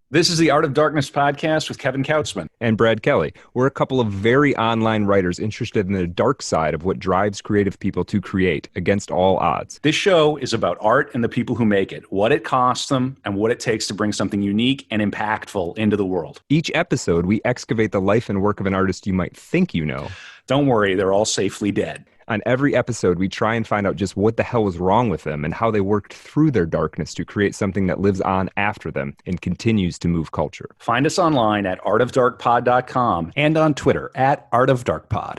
This is the Art of Darkness podcast with Kevin Kautzman. And Brad Kelly. We're a couple of very online writers interested in the dark side of what drives creative people to create against all odds. This show is about art and the people who make it, what it costs them, and what it takes to bring something unique and impactful into the world. Each episode, we excavate the life and work of an artist you might think you know. Don't worry, they're all safely dead. On every episode, we try and find out just what the hell was wrong with them and how they worked through their darkness to create something that lives on after them and continues to move culture. Find us online at artofdarkpod.com and on Twitter at artofdarkpod.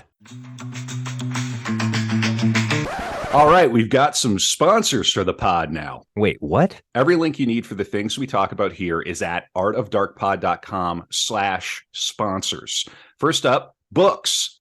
All right, we've got some sponsors for the pod now. Wait, what? Every link you need for the things we talk about here is at artofdarkpod.com/sponsors. First up, books.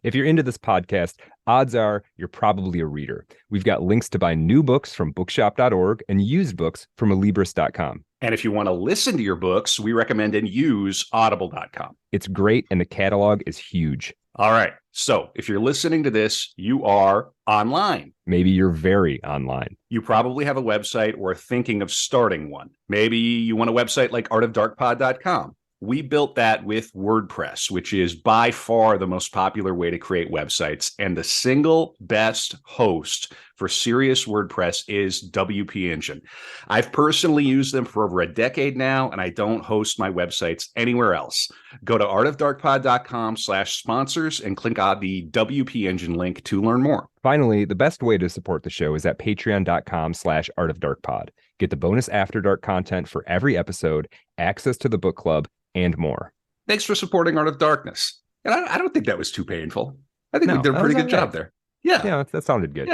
If you're into this podcast, odds are you're probably a reader. We've got links to buy new books from bookshop.org and used books from alibris.com. And if you want to listen to your books, we recommend and use audible.com. It's great, and the catalog is huge. All right. So if you're listening to this, you are online. Maybe you're very online. You probably have a website or are thinking of starting one. Maybe you want a website like artofdarkpod.com. We built that with WordPress, which is by far the most popular way to create websites. And the single best host for serious WordPress is WP Engine. I've personally used them for over a decade now, and I don't host my websites anywhere else. Go to artofdarkpod.com/sponsors and click on the WP Engine link to learn more. Finally, the best way to support the show is at patreon.com/artofdarkpod. Get the bonus After Dark content for every episode, access to the book club, and more. Thanks for supporting Art of Darkness. And I don't think that was too painful. I think we did a pretty good job there. Yeah, that sounded good.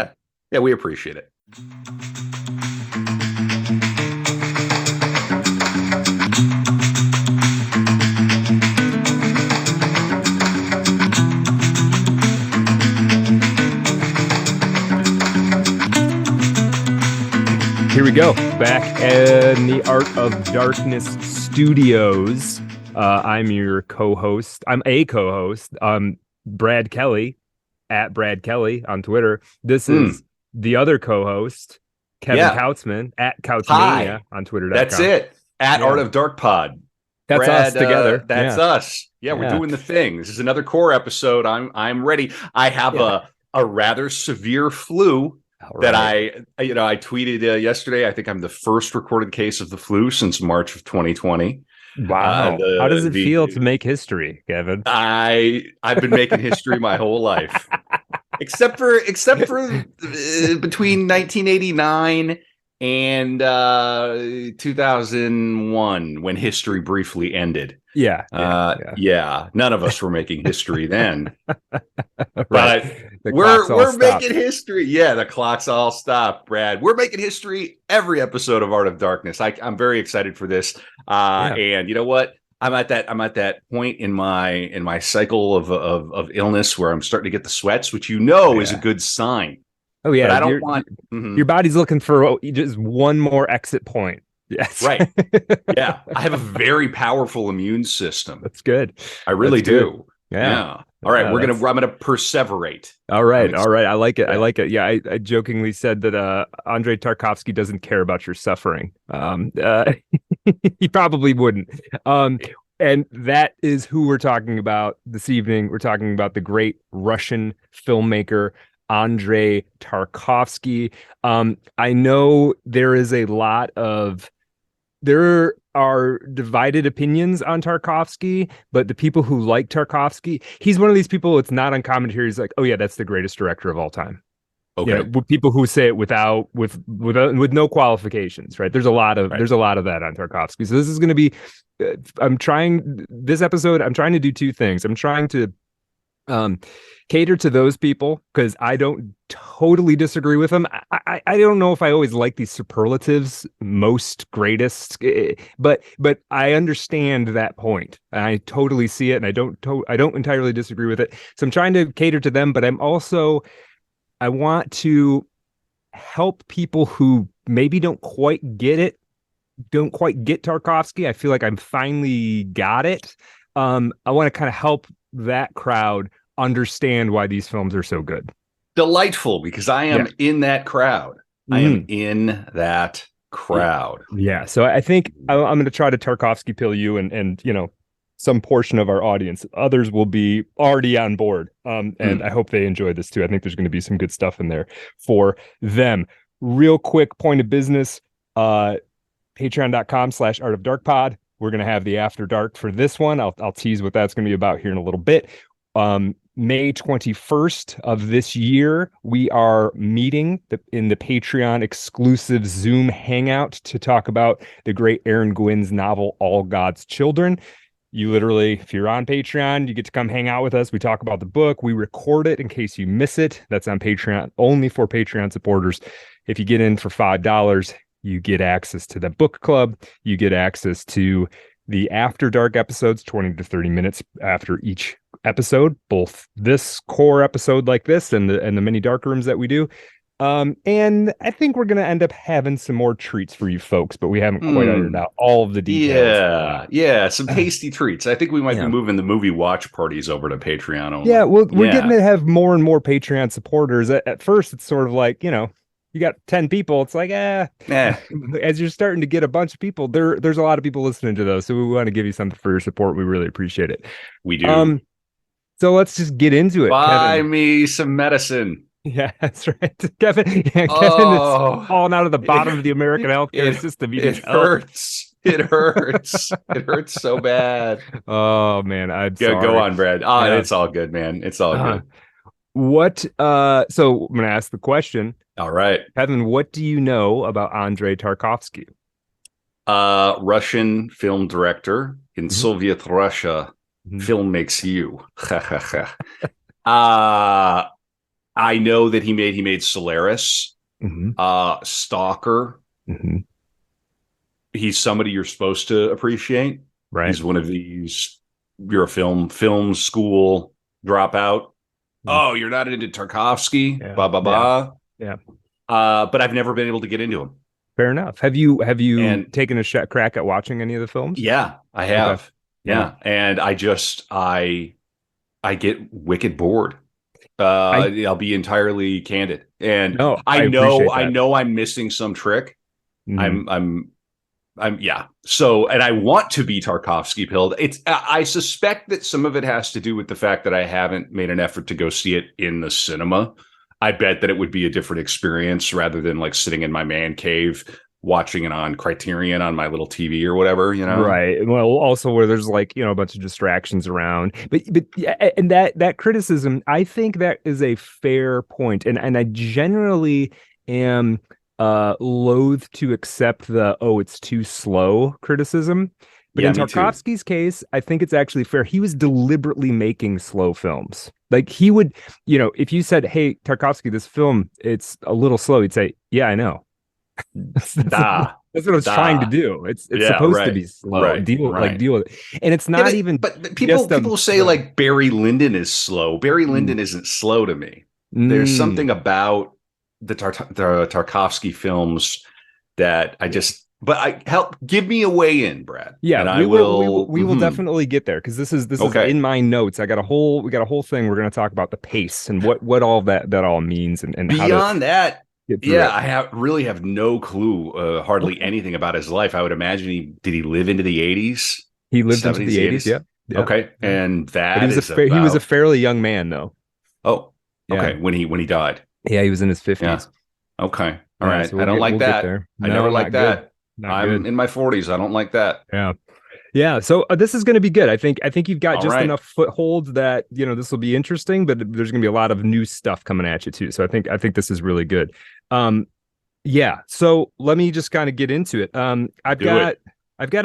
Yeah, we appreciate it. Here we go. Back in the Art of Darkness studios. I'm your co-host. I'm a co-host. Brad Kelly, at Brad Kelly on Twitter. This is the other co-host, Kevin Kautzman, at Kautzmania on Twitter.com. That's it. At Art of Dark Pod. That's Brad, us together. That's us. Yeah, we're doing the thing. This is another core episode. I'm ready. I have a rather severe flu. That I tweeted yesterday. I think I'm the first recorded case of the flu since March of 2020. Wow. How does it feel to make history, Kevin? I've been making history my whole life, except for between 1989 and 2001, when history briefly ended. Yeah. None of us were making history then. Right. But we're making history. Yeah, the clocks all stopped, Brad. We're making history every episode of Art of Darkness. I'm very excited for this. And you know what? I'm at that point in my cycle of illness where I'm starting to get the sweats, which is a good sign. Oh yeah, but I don't want your body's looking for just one more exit point. Yes. Right. Yeah. I have a very powerful immune system. That's good. I really do. Yeah. All right. I'm gonna perseverate. All right. I like it. I like it. Yeah. I jokingly said that Andrei Tarkovsky doesn't care about your suffering. He probably wouldn't. And that is who we're talking about this evening. We're talking about the great Russian filmmaker Andrei Tarkovsky. I know there are divided opinions on Tarkovsky, but the people who like Tarkovsky, he's one of these people. It's not uncommon to hear he's like, "Oh yeah, that's the greatest director of all time." Okay, with people who say it with no qualifications, right? There's a lot of that on Tarkovsky. So this is going to be. I'm trying to do two things. I'm trying to cater to those people because I don't totally disagree with them. I don't know if I always like these superlatives, most, greatest, but I understand that point. And I totally see it, and I don't entirely disagree with it. So I'm trying to cater to them, but I want to help people who maybe don't quite get Tarkovsky. I feel like I'm finally got it. I want to kind of help that crowd understand why these films are so good. Delightful, because I am in that crowd. I am in that crowd. Yeah. So I think I'm going to try to Tarkovsky pill you and some portion of our audience. Others will be already on board. And I hope they enjoy this too. I think there's going to be some good stuff in there for them. Real quick point of business, patreon.com/artofdarkpod. We're going to have the After Dark for this one. I'll tease what that's going to be about here in a little bit. May 21st of this year, we are meeting in the Patreon exclusive Zoom hangout to talk about the great Aaron Gwynn's novel, All God's Children. You literally, if you're on Patreon, you get to come hang out with us. We talk about the book. We record it in case you miss it. That's on Patreon, only for Patreon supporters. If you get in for $5, you get access to the book club. You get access to the After Dark episodes, 20 to 30 minutes after each episode, both this core episode like this and the mini dark rooms that we do. And I think we're going to end up having some more treats for you folks, but we haven't quite ironed out all of the details. Yeah, some tasty treats. I think we might be moving the movie watch parties over to Patreon only. Yeah, well, we're getting to have more and more Patreon supporters. At first, it's sort of like, you got 10 people. It's like, as you're starting to get a bunch of people, there's a lot of people listening to those. So we want to give you something for your support. We really appreciate it. We do. So let's just get into it. Buy Kevin. me some medicine. Yeah, that's right. Kevin is falling out of the bottom of the American healthcare system. It hurts. It hurts. It hurts so bad. Oh man, I'm sorry. Go on, Brad. It's all good, man. It's all good. So I'm gonna ask the question. All right. Kevin, what do you know about Andrei Tarkovsky? Russian film director in Soviet Russia. Film makes you. I know that he made Solaris, Stalker. He's somebody you're supposed to appreciate. Right. He's one of these, you're a film school dropout. Oh, you're not into Tarkovsky? Yeah. Blah, blah, blah. Yeah. But I've never been able to get into him. Fair enough. Have you taken a crack at watching any of the films? Yeah, I have. Okay. Yeah. And I get wicked bored. I'll be entirely candid. And I know I'm missing some trick. So, and I want to be Tarkovsky pilled. I suspect that some of it has to do with the fact that I haven't made an effort to go see it in the cinema. I bet that it would be a different experience rather than like sitting in my man cave watching it on Criterion on my little TV or whatever, Right. Well, also where there's like, a bunch of distractions around. But yeah, and that criticism, I think that is a fair point. And I generally am loath to accept it's too slow criticism. But in Tarkovsky's case, I think it's actually fair. He was deliberately making slow films. Like he would, if you said, "Hey, Tarkovsky, this film, it's a little slow," he'd say, "Yeah, I know." That's what I was trying to do. It's supposed to be slow. Deal with it. And it's not but people say like Barry Lyndon is slow. Barry Lyndon isn't slow to me. There's something about the Tarkovsky films that I just give me a way in, Brad. Yeah, and we will definitely get there because this is in my notes. We got a whole thing. We're going to talk about the pace and what all that all means and beyond that. I really have no clue, hardly anything about his life. I would imagine did he live into the 80s? He lived into the 80s, yeah. Okay, and that he was a fairly young man though. Oh, okay. When he died. Yeah, he was in his 50s. Yeah. Okay, all right. So I don't like that. I never like that. I'm in my 40s. I don't like that. Yeah. So this is going to be good. I think you've got enough footholds that this will be interesting, but there's going to be a lot of new stuff coming at you too. So I think this is really good. So let me just kind of get into it. I've got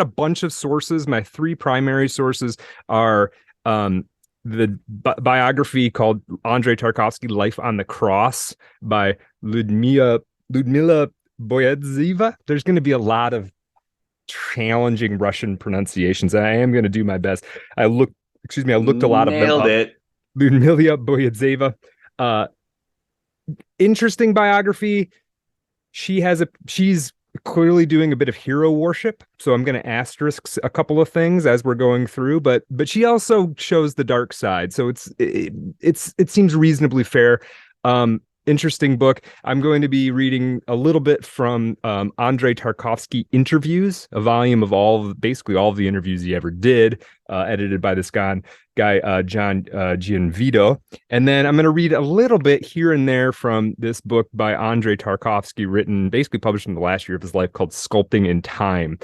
a bunch of sources. My three primary sources are the biography called Andrei Tarkovsky: Life on the Cross by Ludmila Boyadzeva. There's going to be a lot of challenging Russian pronunciations. I am going to do my best. I looked a lot of them up. Ludmila Boyadzeva. Interesting biography. She's clearly doing a bit of hero worship, so I'm going to asterisk a couple of things as we're going through, but she also shows the dark side, so it seems reasonably fair. interesting book. I'm going to be reading a little bit from Andrei Tarkovsky Interviews, a volume of basically all of the interviews he ever did, edited by this guy John Gianvito. And then I'm going to read a little bit here and there from this book by Andrei Tarkovsky, basically published in the last year of his life, called Sculpting in Time.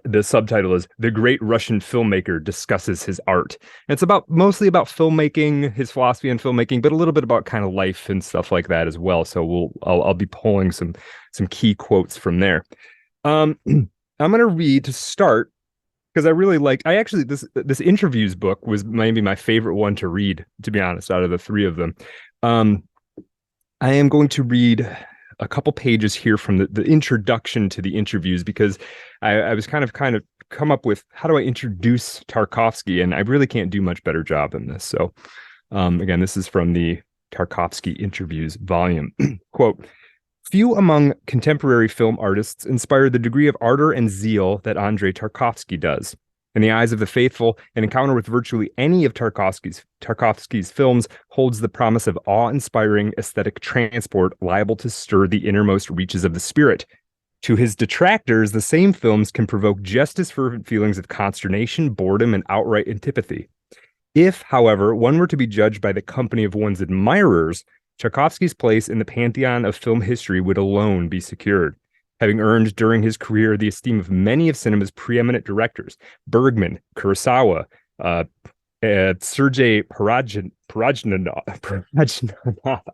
The subtitle is "The Great Russian Filmmaker Discusses His Art." And it's mostly about filmmaking, his philosophy on filmmaking, but a little bit about kind of life and stuff like that as well. So I'll be pulling some key quotes from there. I'm going to read to start, because I really liked. This interviews book was maybe my favorite one to read, to be honest, out of the three of them. I am going to read a couple pages here from the introduction to the interviews, because I was kind of come up with, how do I introduce Tarkovsky? And I really can't do much better job than this. So again, this is from the Tarkovsky Interviews volume. Quote, "Few among contemporary film artists inspire the degree of ardor and zeal that Andrei Tarkovsky does. In the eyes of the faithful, an encounter with virtually any of Tarkovsky's films holds the promise of awe-inspiring aesthetic transport liable to stir the innermost reaches of the spirit. To his detractors, the same films can provoke just as fervent feelings of consternation, boredom, and outright antipathy. If, however, one were to be judged by the company of one's admirers, Tarkovsky's place in the pantheon of film history would alone be secured. Having earned during his career the esteem of many of cinema's preeminent directors, Bergman, Kurosawa, Sergei Parajanov,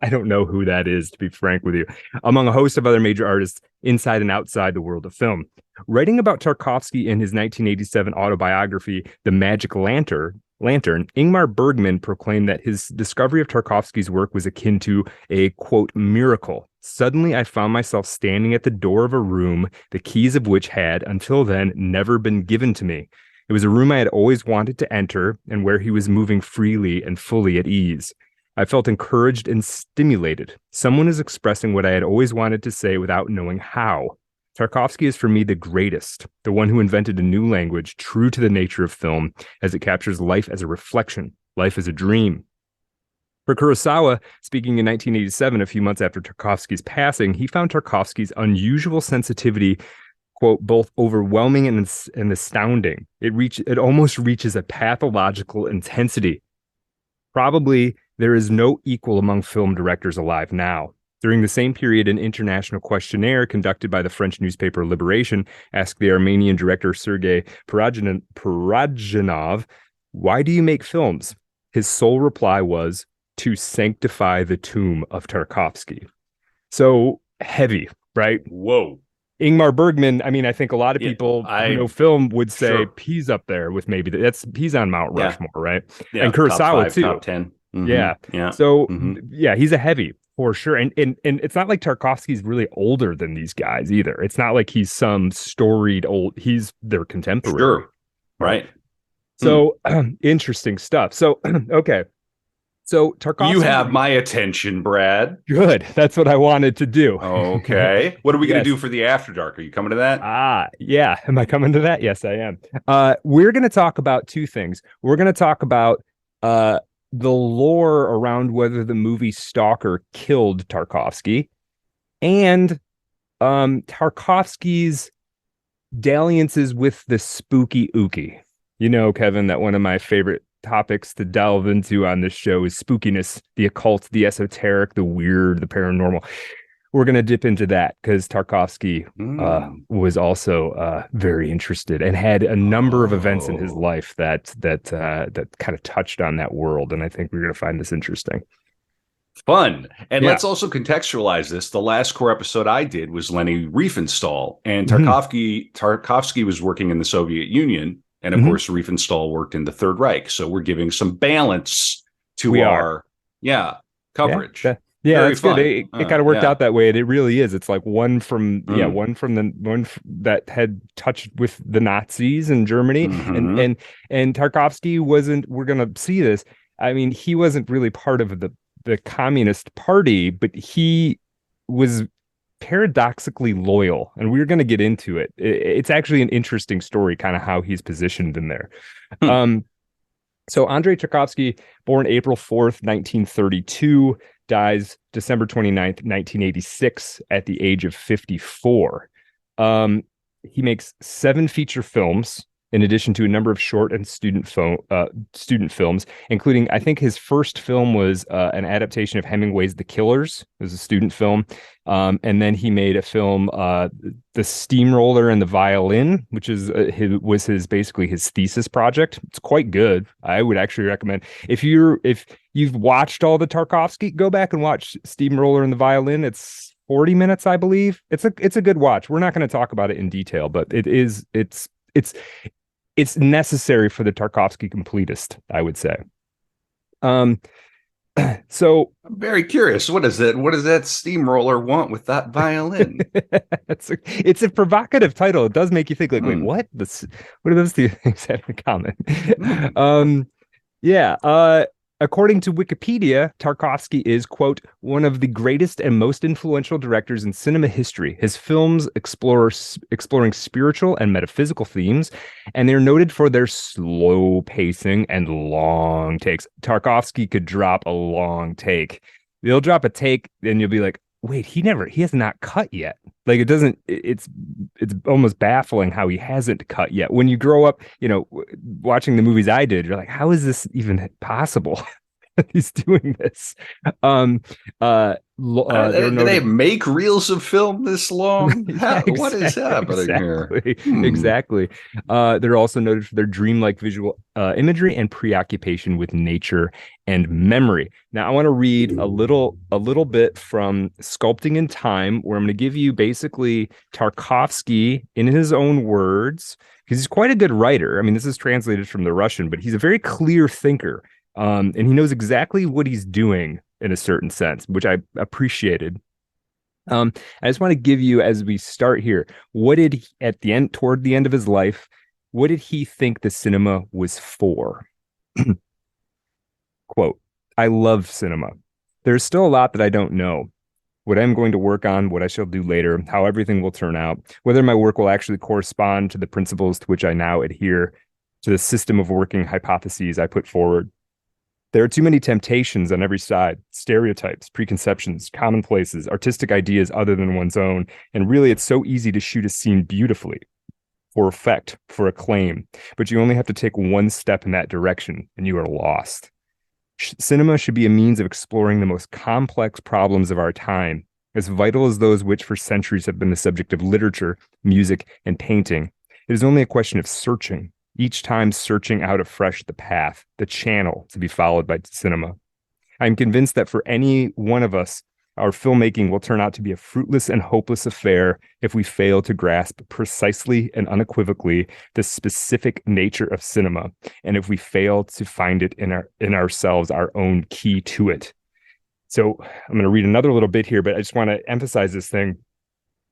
I don't know who that is, to be frank with you, among a host of other major artists inside and outside the world of film. Writing about Tarkovsky in his 1987 autobiography, The Magic Lantern, Ingmar Bergman proclaimed that his discovery of Tarkovsky's work was akin to a, quote, miracle. Suddenly, I found myself standing at the door of a room, the keys of which had, until then, never been given to me. It was a room I had always wanted to enter, and where he was moving freely and fully at ease. I felt encouraged and stimulated. Someone is expressing what I had always wanted to say without knowing how. Tarkovsky is for me the greatest, the one who invented a new language true to the nature of film, as it captures life as a reflection, life as a dream. For Kurosawa, speaking in 1987, a few months after Tarkovsky's passing, he found Tarkovsky's unusual sensitivity, quote, both overwhelming and astounding. It almost reaches a pathological intensity. Probably there is no equal among film directors alive now. During the same period, an international questionnaire conducted by the French newspaper Liberation asked the Armenian director Sergei Parajanov, "Why do you make films?" His sole reply was, "To sanctify the tomb of Tarkovsky." So heavy, right? Whoa. Ingmar Bergman, I mean, I think a lot of people who know film would say he's up there with maybe he's on Mount Rushmore, right? Yeah, And Kurosawa top 5, too. top 10. Mm-hmm. Yeah. So yeah, he's a heavy for sure. And it's not like Tarkovsky's really older than these guys either. It's not like he's some storied old, he's their contemporary. Sure. Right. So interesting stuff. So, okay. So Tarkovsky, you have my attention, Brad. Good. That's what I wanted to do. Okay. What are we going to do for the After Dark? Are you coming to that? Yeah. Am I coming to that? Yes, I am. We're going to talk about two things. We're going to talk about the lore around whether the movie Stalker killed Tarkovsky, and Tarkovsky's dalliances with the spooky ooky. You know, Kevin, that one of my favorite topics to delve into on this show is spookiness, the occult, the esoteric, the weird, the paranormal. We're going to dip into that because Tarkovsky was also very interested and had a number of events in his life that kind of touched on that world. And I think we're going to find this interesting. Fun. And let's also contextualize this. The last core episode I did was Leni Riefenstahl, and Tarkovsky was working in the Soviet Union. And of course, Riefenstahl worked in the Third Reich. So we're giving some balance to our coverage. Yeah, that's good. It kind of worked out that way. And it really is. It's like one from that had touched with the Nazis in Germany. And Tarkovsky wasn't, we're going to see this. I mean, he wasn't really part of the Communist Party, but he was paradoxically loyal, and we're going to get into it. It's actually an interesting story, kind of how he's positioned in there. So Andrei Tarkovsky, born April 4th, 1932, dies December 29th, 1986, at the age of 54. He makes 7 feature films, in addition to a number of short and student films, including, I think his first film was an adaptation of Hemingway's The Killers. It was a student film. And then he made a film, The Steamroller and the Violin, which is basically his thesis project. It's quite good. I would actually recommend, if you've watched all the Tarkovsky, go back and watch Steamroller and the Violin. It's 40 minutes, I believe. It's a good watch. We're not going to talk about it in detail, but it's necessary for the Tarkovsky completist, I would say. So I'm very curious. What is it? What does that steamroller want with that violin? It's a provocative title. It does make you think, like, wait, what? What do those two things have in common? Yeah. According to Wikipedia, Tarkovsky is, quote, one of the greatest and most influential directors in cinema history. His films exploring spiritual and metaphysical themes, and they're noted for their slow pacing and long takes. Tarkovsky could drop a long take. They'll drop a take, and you'll be like, wait, he has not cut yet. Like, it's almost baffling how he hasn't cut yet. When you grow up, watching the movies I did, you're like, how is this even possible? He's doing this. Do they make reels of film this long? What is happening here? Exactly. They're also noted for their dreamlike visual imagery and preoccupation with nature and memory. Now, I want to read a little bit from Sculpting in Time, where I'm going to give you basically Tarkovsky in his own words, because he's quite a good writer. I mean, this is translated from the Russian, but he's a very clear thinker. And he knows exactly what he's doing in a certain sense, which I appreciated. I just want to give you, as we start here, toward the end of his life, what did he think the cinema was for? Quote, I love cinema. There's still a lot that I don't know. What I'm going to work on, what I shall do later, how everything will turn out, whether my work will actually correspond to the principles to which I now adhere, to the system of working hypotheses I put forward. There are too many temptations on every side, stereotypes, preconceptions, commonplaces, artistic ideas other than one's own, and really it's so easy to shoot a scene beautifully, for effect, for acclaim, but you only have to take one step in that direction, and you are lost. Cinema should be a means of exploring the most complex problems of our time, as vital as those which for centuries have been the subject of literature, music, and painting. It is only a question of searching, each time searching out afresh the path, the channel to be followed by cinema. I'm convinced that for any one of us, our filmmaking will turn out to be a fruitless and hopeless affair if we fail to grasp precisely and unequivocally the specific nature of cinema, and if we fail to find it in ourselves, our own key to it. So I'm going to read another little bit here, but I just want to emphasize this thing.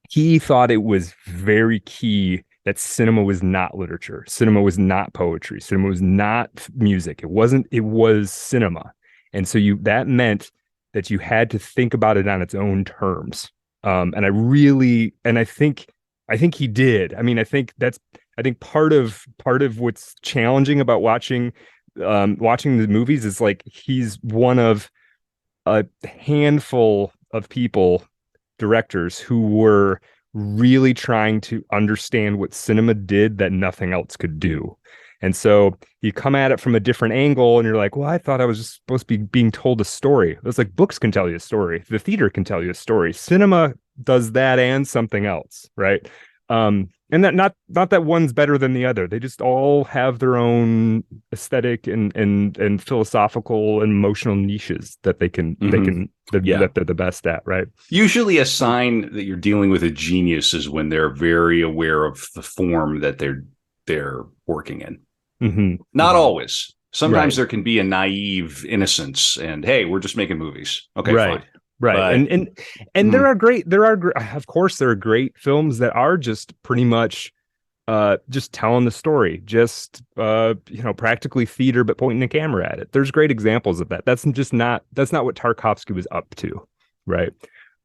He thought it was very key that cinema was not literature. Cinema was not poetry. Cinema was not music. It was cinema. And so that meant that you had to think about it on its own terms. And I think he did. I mean, I think part of what's challenging about watching the movies is, like, he's one of a handful of directors who were really trying to understand what cinema did that nothing else could do. And so you come at it from a different angle and you're like, well, I thought I was just supposed to be being told a story. It's like, books can tell you a story. The theater can tell you a story. Cinema does that and something else, right? And that not that one's better than the other. They just all have their own aesthetic and philosophical and emotional niches that that they're the best at, right? Usually a sign that you're dealing with a genius is when they're very aware of the form that they're working in. Mm-hmm. Not always. Sometimes there can be a naive innocence and, hey, we're just making movies. Okay, fine. Right. But, there are great films that are just pretty much just telling the story, just practically theater, but pointing the camera at it. There's great examples of that. That's not what Tarkovsky was up to, right?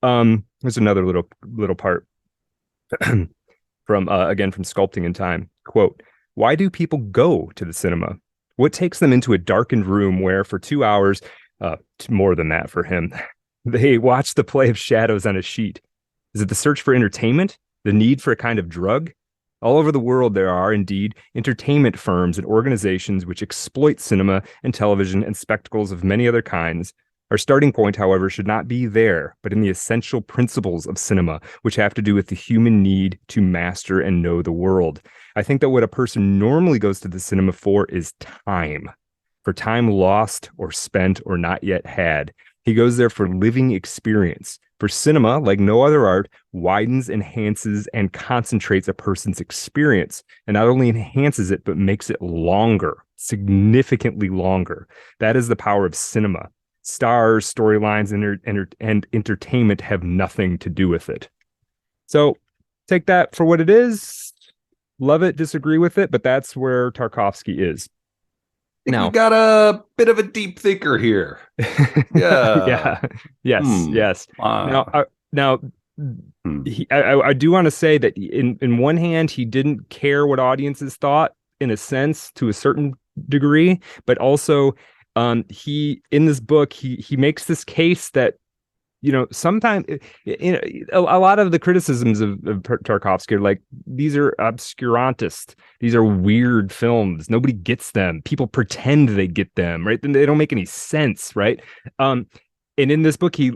There's another little part from Sculpting in Time. Quote, why do people go to the cinema? What takes them into a darkened room where for 2 hours, more than that for him, They watch the play of shadows on a sheet. Is it the search for entertainment? The need for a kind of drug? All over the world, there are indeed entertainment firms and organizations which exploit cinema and television and spectacles of many other kinds. Our starting point, however, should not be there, but in the essential principles of cinema, which have to do with the human need to master and know the world. I think that what a person normally goes to the cinema for is time, for time lost or spent or not yet had. He goes there for living experience. For cinema, like no other art, widens, enhances, and concentrates a person's experience, and not only enhances it, but makes it longer, significantly longer. That is the power of cinema. Stars, storylines, and entertainment have nothing to do with it. So take that for what it is. Love it, disagree with it, but that's where Tarkovsky is. Now, we got a bit of a deep thinker here. Yeah. Yeah. Yes. Yes. Now, I do want to say that in one hand, he didn't care what audiences thought, in a sense, to a certain degree, but also he in this book he makes this case that, you know, sometimes, you know, a lot of the criticisms of Tarkovsky are like, these are obscurantist, these are weird films, nobody gets them, people pretend they get them, right? Then they don't make any sense, right? And in this book, he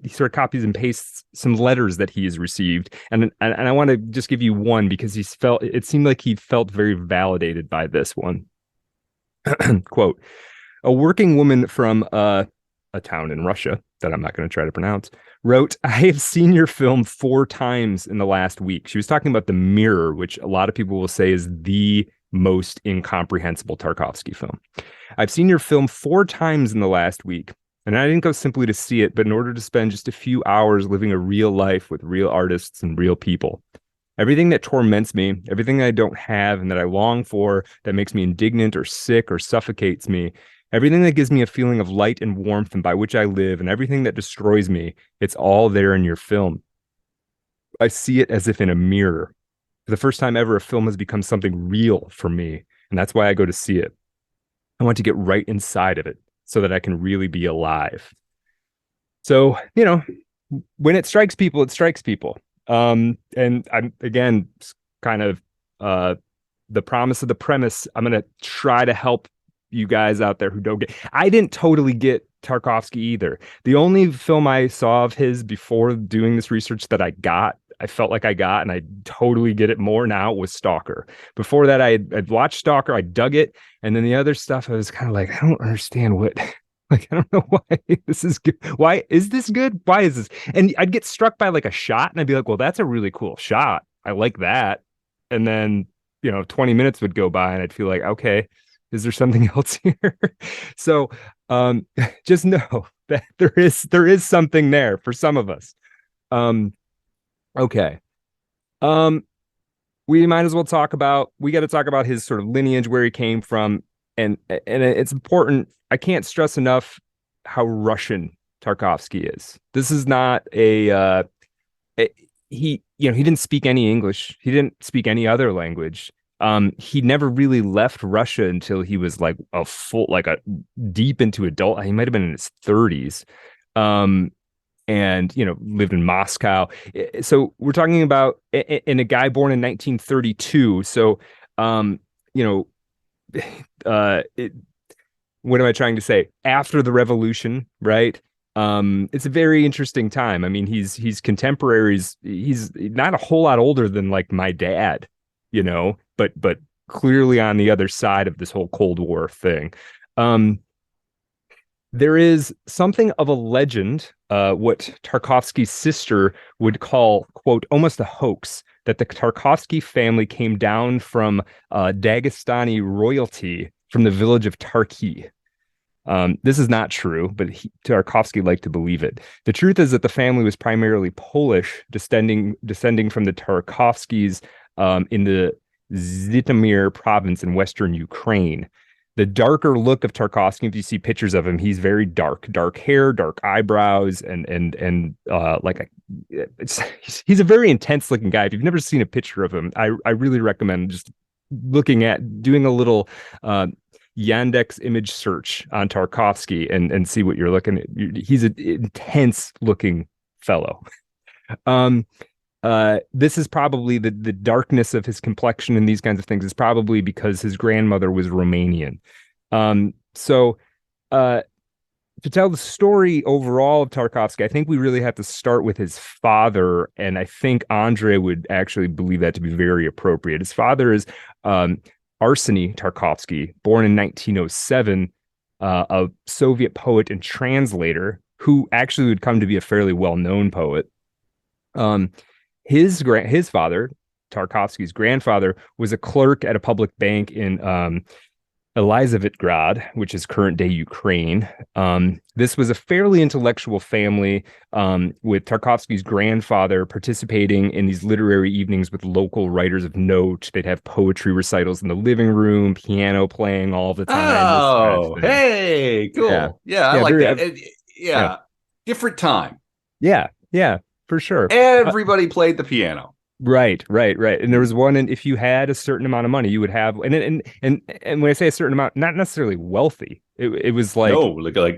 sort of copies and pastes some letters that he has received, and I want to just give you one because it seemed like he felt very validated by this one. Quote: "A working woman from a town in Russia that I'm not going to try to pronounce wrote, 'I have seen your film 4 times in the last week.'" She was talking about The Mirror, which a lot of people will say is the most incomprehensible Tarkovsky film. "I've seen your film 4 times in the last week. And I didn't go simply to see it, but in order to spend just a few hours living a real life with real artists and real people. Everything that torments me, everything I don't have and that I long for, that makes me indignant or sick or suffocates me, everything that gives me a feeling of light and warmth and by which I live, and everything that destroys me, it's all there in your film. I see it as if in a mirror. For the first time ever, a film has become something real for me, and that's why I go to see it. I want to get right inside of it, so that I can really be alive." So, you know, when it strikes people, it strikes people. And I'm, again, kind of the promise of the premise. I'm going to try to help you guys out there who don't get. I didn't totally get Tarkovsky either. The only film I saw of his before doing this research that I felt like I got, and I totally get it more now, was Stalker. Before that, I'd watched Stalker, I dug it, and then the other stuff, I was kind of like, I don't understand what, like, I don't know why this is good. Why is this good? Why is this? And I'd get struck by like a shot, and I'd be like, well, that's a really cool shot. I like that. And then, you know, 20 minutes would go by, and I'd feel like, okay, is there something else here? So just know that there is something there for some of us. Okay. We might as well we got to talk about his sort of lineage, where he came from. And it's important. I can't stress enough how Russian Tarkovsky is. This is not he didn't speak any English. He didn't speak any other language. He never really left Russia until he was like a deep into adult. He might have been in his 30s. And, you know, lived in Moscow. So we're talking about a guy born in 1932. So, you know, what am I trying to say? After the revolution, right? It's a very interesting time. I mean, he's contemporaries. He's not a whole lot older than like my dad, you know, but clearly on the other side of this whole Cold War thing. There is something of a legend, what Tarkovsky's sister would call, quote, almost a hoax, that the Tarkovsky family came down from Dagestani royalty from the village of Tarki. This is not true, but Tarkovsky liked to believe it. The truth is that the family was primarily Polish, descending from the Tarkovskys in the Zhytomyr province in western Ukraine. The darker look of Tarkovsky, if you see pictures of him, he's very dark hair, dark eyebrows, and he's a very intense looking guy. If you've never seen a picture of him, I really recommend just doing a little Yandex image search on Tarkovsky and see what you're looking at. He's an intense looking fellow. This is probably the darkness of his complexion and these kinds of things is probably because his grandmother was Romanian. So to tell the story overall of Tarkovsky, I think we really have to start with his father, and I think Andrei would actually believe that to be very appropriate. His father is Arseny Tarkovsky, born in 1907, a Soviet poet and translator who actually would come to be a fairly well-known poet. His father, Tarkovsky's grandfather, was a clerk at a public bank in Elizaveta, which is current-day Ukraine. This was a fairly intellectual family, with Tarkovsky's grandfather participating in these literary evenings with local writers of note. They'd have poetry recitals in the living room, piano playing all the time. Oh, hey, cool. Yeah, I like that. Yeah, different time. Yeah, for sure. Everybody played the piano. Right. And there was one, and if you had a certain amount of money, you would have, and when I say a certain amount, not necessarily wealthy. It was like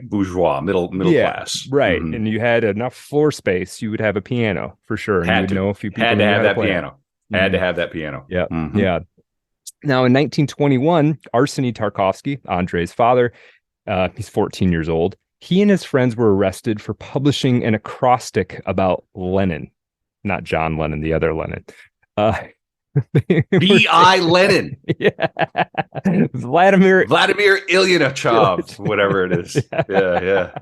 bourgeois, middle class. Right. Mm-hmm. And you had enough floor space, you would have a piano for sure. And you would know a few people had to have that piano. Mm-hmm. Had to have that piano. Yeah. Mm-hmm. Yeah. Now in 1921, Arseny Tarkovsky, Andrei's father, he's 14 years old. He and his friends were arrested for publishing an acrostic about Lenin. Not John Lennon, the other Lennon. B.I. Lenin. Yeah. Vladimir Ilyinichov, whatever it is. Yeah.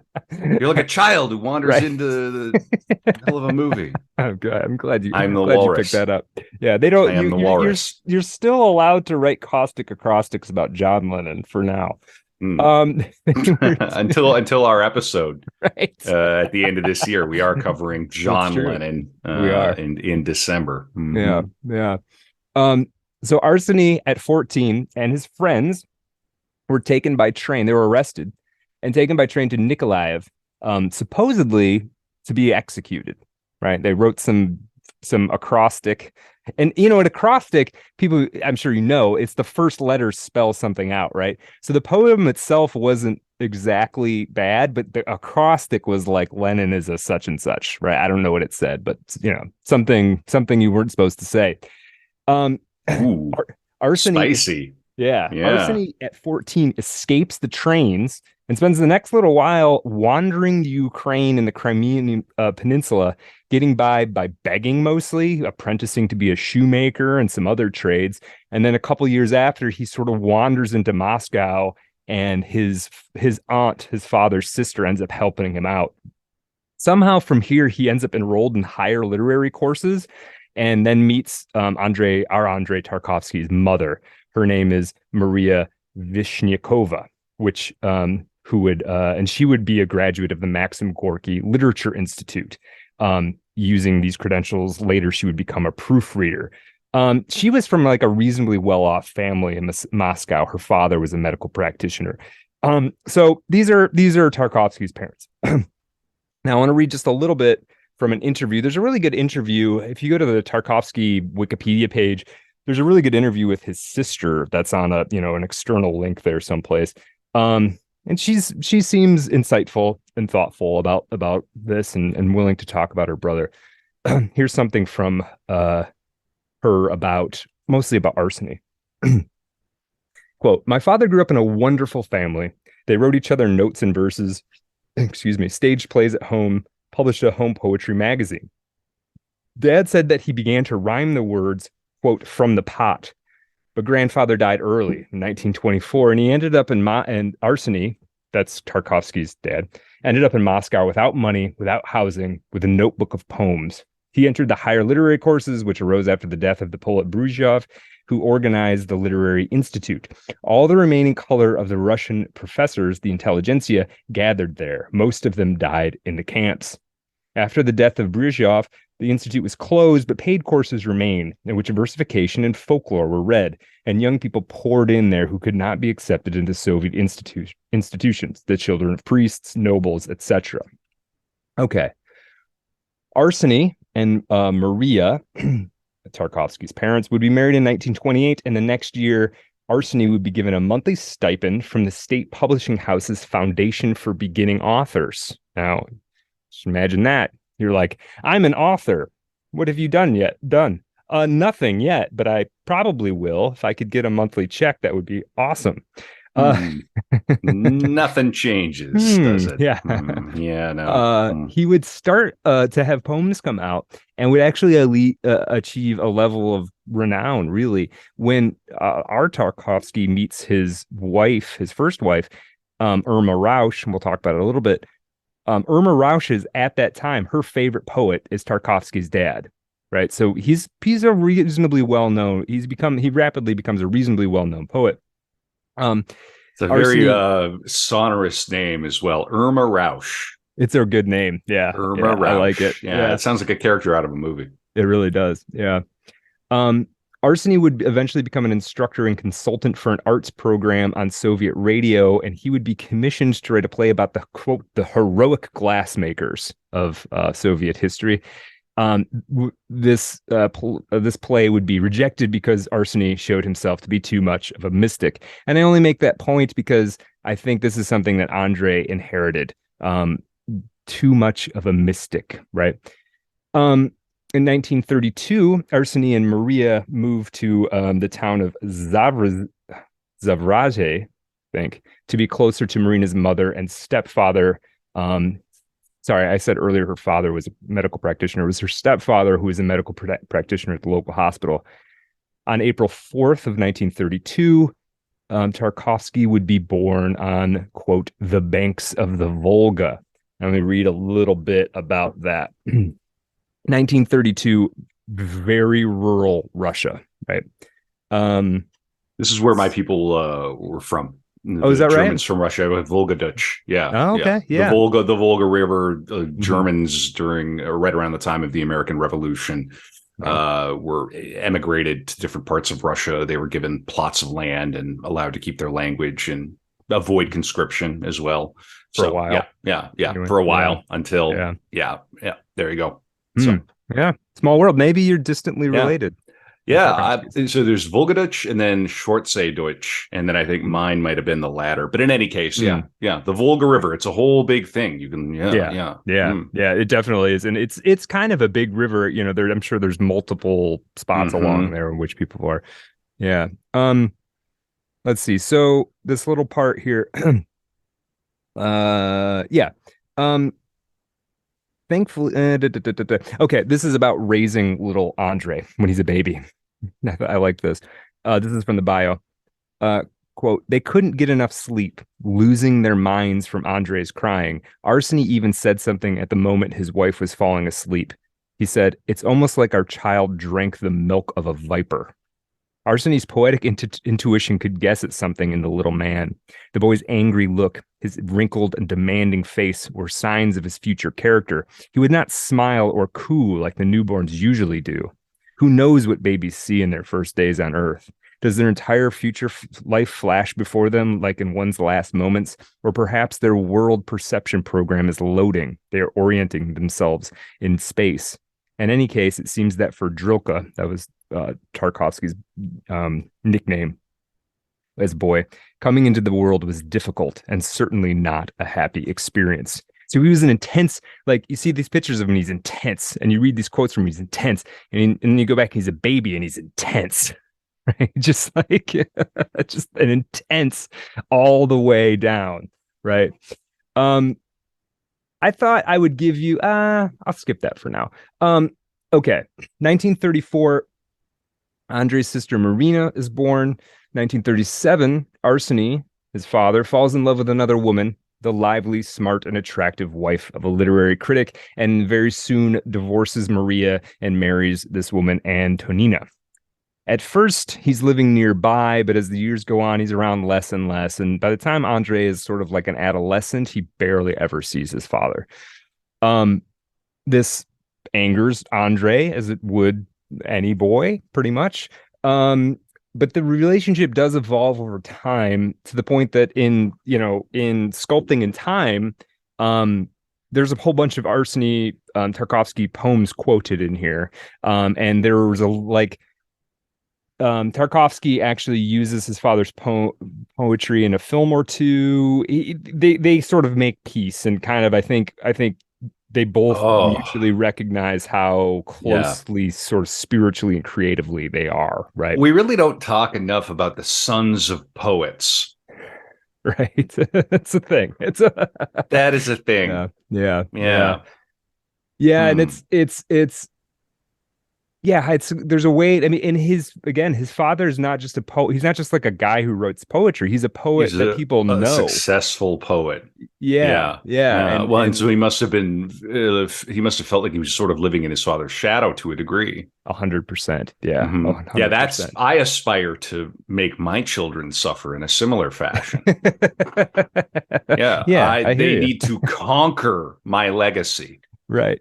You're like a child who wanders into the middle of a movie. I'm glad you picked that up. Yeah, they don't. I am the walrus. You're still allowed to write caustic acrostics about John Lennon for now. Until our episode, right? At the end of this year, we are covering John Lennon. We are in December. Mm-hmm. Yeah. So Arseny at 14 and his friends were taken by train. They were arrested and taken by train to Nikolaev, supposedly to be executed. Right? They wrote some acrostic. And an acrostic, people, I'm sure it's the first letter spells something out, right? So the poem itself wasn't exactly bad, but the acrostic was like Lenin is a such and such, right? I don't know what it said, but something you weren't supposed to say. Ooh, Arseny, spicy. Yeah. Arseny at 14 escapes the trains and spends the next little while wandering the Ukraine and the Crimean Peninsula, getting by begging mostly, apprenticing to be a shoemaker and some other trades. And then a couple years after, he sort of wanders into Moscow, and his aunt, his father's sister, ends up helping him out. Somehow from here, he ends up enrolled in higher literary courses and then meets Andrei Tarkovsky's mother. Her name is Maria Vishnyakova, which and she would be a graduate of the Maxim Gorky Literature Institute. Using these credentials, later she would become a proofreader. She was from like a reasonably well-off family in Moscow. Her father was a medical practitioner. So these are Tarkovsky's parents. Now I want to read just a little bit from an interview. There's a really good interview. If you go to the Tarkovsky Wikipedia page, there's a really good interview with his sister that's on an external link there someplace. And she seems insightful and thoughtful about this and willing to talk about her brother. Here's something from her mostly about Arseny. Quote, "My father grew up in a wonderful family. They wrote each other notes and verses, staged plays at home, published a home poetry magazine. Dad said that he began to rhyme the words, quote, from the pot. But grandfather died early in 1924, and he ended up and Arseny, that's Tarkovsky's dad, ended up in Moscow without money, without housing, with a notebook of poems. He entered the higher literary courses, which arose after the death of the poet Bruzhov, who organized the Literary Institute. All the remaining color of the Russian professors, the intelligentsia, gathered there. Most of them died in the camps. After the death of Bruzhov, the institute was closed, but paid courses remained, in which versification and folklore were read, and young people poured in there who could not be accepted into Soviet institutions, the children of priests, nobles, etc." Okay. Arseny and Maria, Tarkovsky's parents, would be married in 1928, and the next year Arseny would be given a monthly stipend from the state publishing house's Foundation for Beginning Authors. Now, just imagine that. You're like, I'm an author. What have you done? Nothing yet, but I probably will. If I could get a monthly check, that would be awesome. Hmm. Nothing changes, does it? Yeah. Yeah, no. He would start to have poems come out and would actually achieve a level of renown, really, when our Tarkovsky meets his wife, his first wife, Irma Rausch, and we'll talk about it a little bit. Irma Rausch is at that time, her favorite poet is Tarkovsky's dad, right? So he's a reasonably well-known, he rapidly becomes a reasonably well-known poet. It's a very sonorous name as well. Irma Rausch. It's a good name. Yeah. Irma Rausch. I like it. Yeah, it sounds like a character out of a movie. It really does. Yeah. Arseny would eventually become an instructor and consultant for an arts program on Soviet radio, and he would be commissioned to write a play about the, quote, the heroic glassmakers of Soviet history. This play would be rejected because Arseny showed himself to be too much of a mystic. And I only make that point because I think this is something that Andrei inherited. Too much of a mystic, right? In 1932, Arseny and Maria moved to the town of Zavraje, I think, to be closer to Marina's mother and stepfather. Sorry, I said earlier her father was a medical practitioner. It was her stepfather who was a medical practitioner at the local hospital. On April 4th of 1932, Tarkovsky would be born on, quote, the banks of the Volga. Let me read a little bit about that. 1932, very rural Russia, right? This is where my people were from. Oh, is that Germans right? from Russia with Volga Dutch. Yeah. Oh, okay. Yeah. The Volga River, Germans during right around the time of the American Revolution were emigrated to different parts of Russia. They were given plots of land and allowed to keep their language and avoid conscription as well. For a while. Yeah. Anyway, for a while until, there you go. So, yeah. Small world. Maybe you're distantly related. Yeah, so there's Volgadutch and then Schwarzdeutsch, and then I think mine might have been the latter. But in any case, the Volga River, it's a whole big thing. You can, it definitely is, and it's kind of a big river. You know, I'm sure there's multiple spots along there in which people are. Yeah. Let's see. So this little part here. Thankfully, okay, this is about raising little Andrei when he's a baby. I like this. This is from the bio. Quote, they couldn't get enough sleep, losing their minds from Andrei's crying. Arseny even said something at the moment his wife was falling asleep. He said, it's almost like our child drank the milk of a viper. Arseny's poetic intuition could guess at something in the little man. The boy's angry look, his wrinkled and demanding face were signs of his future character. He would not smile or coo like the newborns usually do. Who knows what babies see in their first days on Earth? Does their entire future life flash before them like in one's last moments? Or perhaps their world perception program is loading. They are orienting themselves in space. In any case, it seems that for Drilka, that was Tarkovsky's nickname as a boy, coming into the world was difficult and certainly not a happy experience. So he was an intense, like you see these pictures of him, he's intense, and you read these quotes from him, he's intense, and then you go back, he's a baby and he's intense, right? Just like, just an intense all the way down, right? I thought I would give you, I'll skip that for now. Okay, 1934, Andrei's sister Marina is born. 1937, Arseny, his father, falls in love with another woman, the lively, smart, and attractive wife of a literary critic, and very soon divorces Maria and marries this woman, Antonina. At first, he's living nearby, but as the years go on, he's around less and less. And by the time Andrei is sort of like an adolescent, he barely ever sees his father. This angers Andrei, as it would any boy, pretty much. But the relationship does evolve over time to the point that in Sculpting in Time, there's a whole bunch of Arseny Tarkovsky poems quoted in here. And there was Tarkovsky actually uses his father's poetry in a film or two. They sort of make peace, and kind of I think they both Oh, mutually recognize how yeah. closely, sort of spiritually and creatively, they are. Right. We really don't talk enough about the sons of poets. Right. It's a thing. It's a That is a thing. yeah, yeah, yeah, Yeah. yeah, and Hmm. it's yeah, it's there's a way. I mean, in his father is not just a poet. He's not just like a guy who writes poetry. He's a poet He's that people a know. successful poet. Yeah, Yeah. yeah, Yeah. and Well, and so he must have been, he must have felt like he was sort of living in his father's shadow to a degree. 100%. Yeah, Hmm. Yeah. 100%. I aspire to make my children suffer in a similar fashion. Yeah. Yeah, I hear They you. need to conquer my legacy. Right.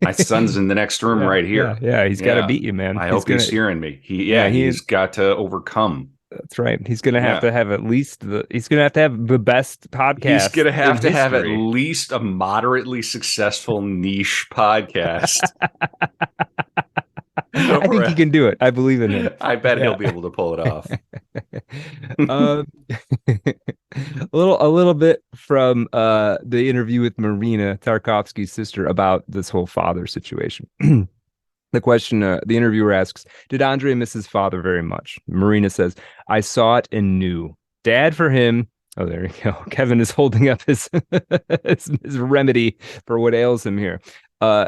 My son's in the next room Yeah, right yeah, here. yeah. He's got to Yeah. beat you, man. I He's hope he's gonna. hearing me. Yeah, He's got to overcome. that's right. He's gonna have Yeah. to have at least the. He's gonna have to have the best He's podcast going in to have at history. least a moderately successful niche podcast. I think he can do it. I believe in him. I bet he'll Yeah. be able to pull it off. um, a little bit from the interview with Marina, Tarkovsky's sister, about this whole father situation. The question, the interviewer asks, did Andrei miss his father very much? Marina says, I saw it and knew. Dad for him. Oh, there you go. Kevin is holding up his his remedy for what ails him here. Uh,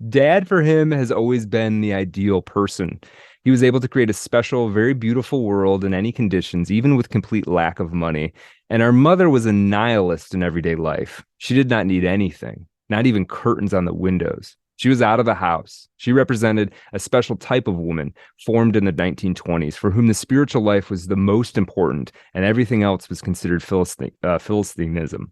Dad for him has always been the ideal person. He was able to create a special, very beautiful world in any conditions, even with complete lack of money. And our mother was a nihilist in everyday life. She did not need anything, not even curtains on the windows. She was out of the house. She represented a special type of woman formed in the 1920s for whom the spiritual life was the most important and everything else was considered Philistinism.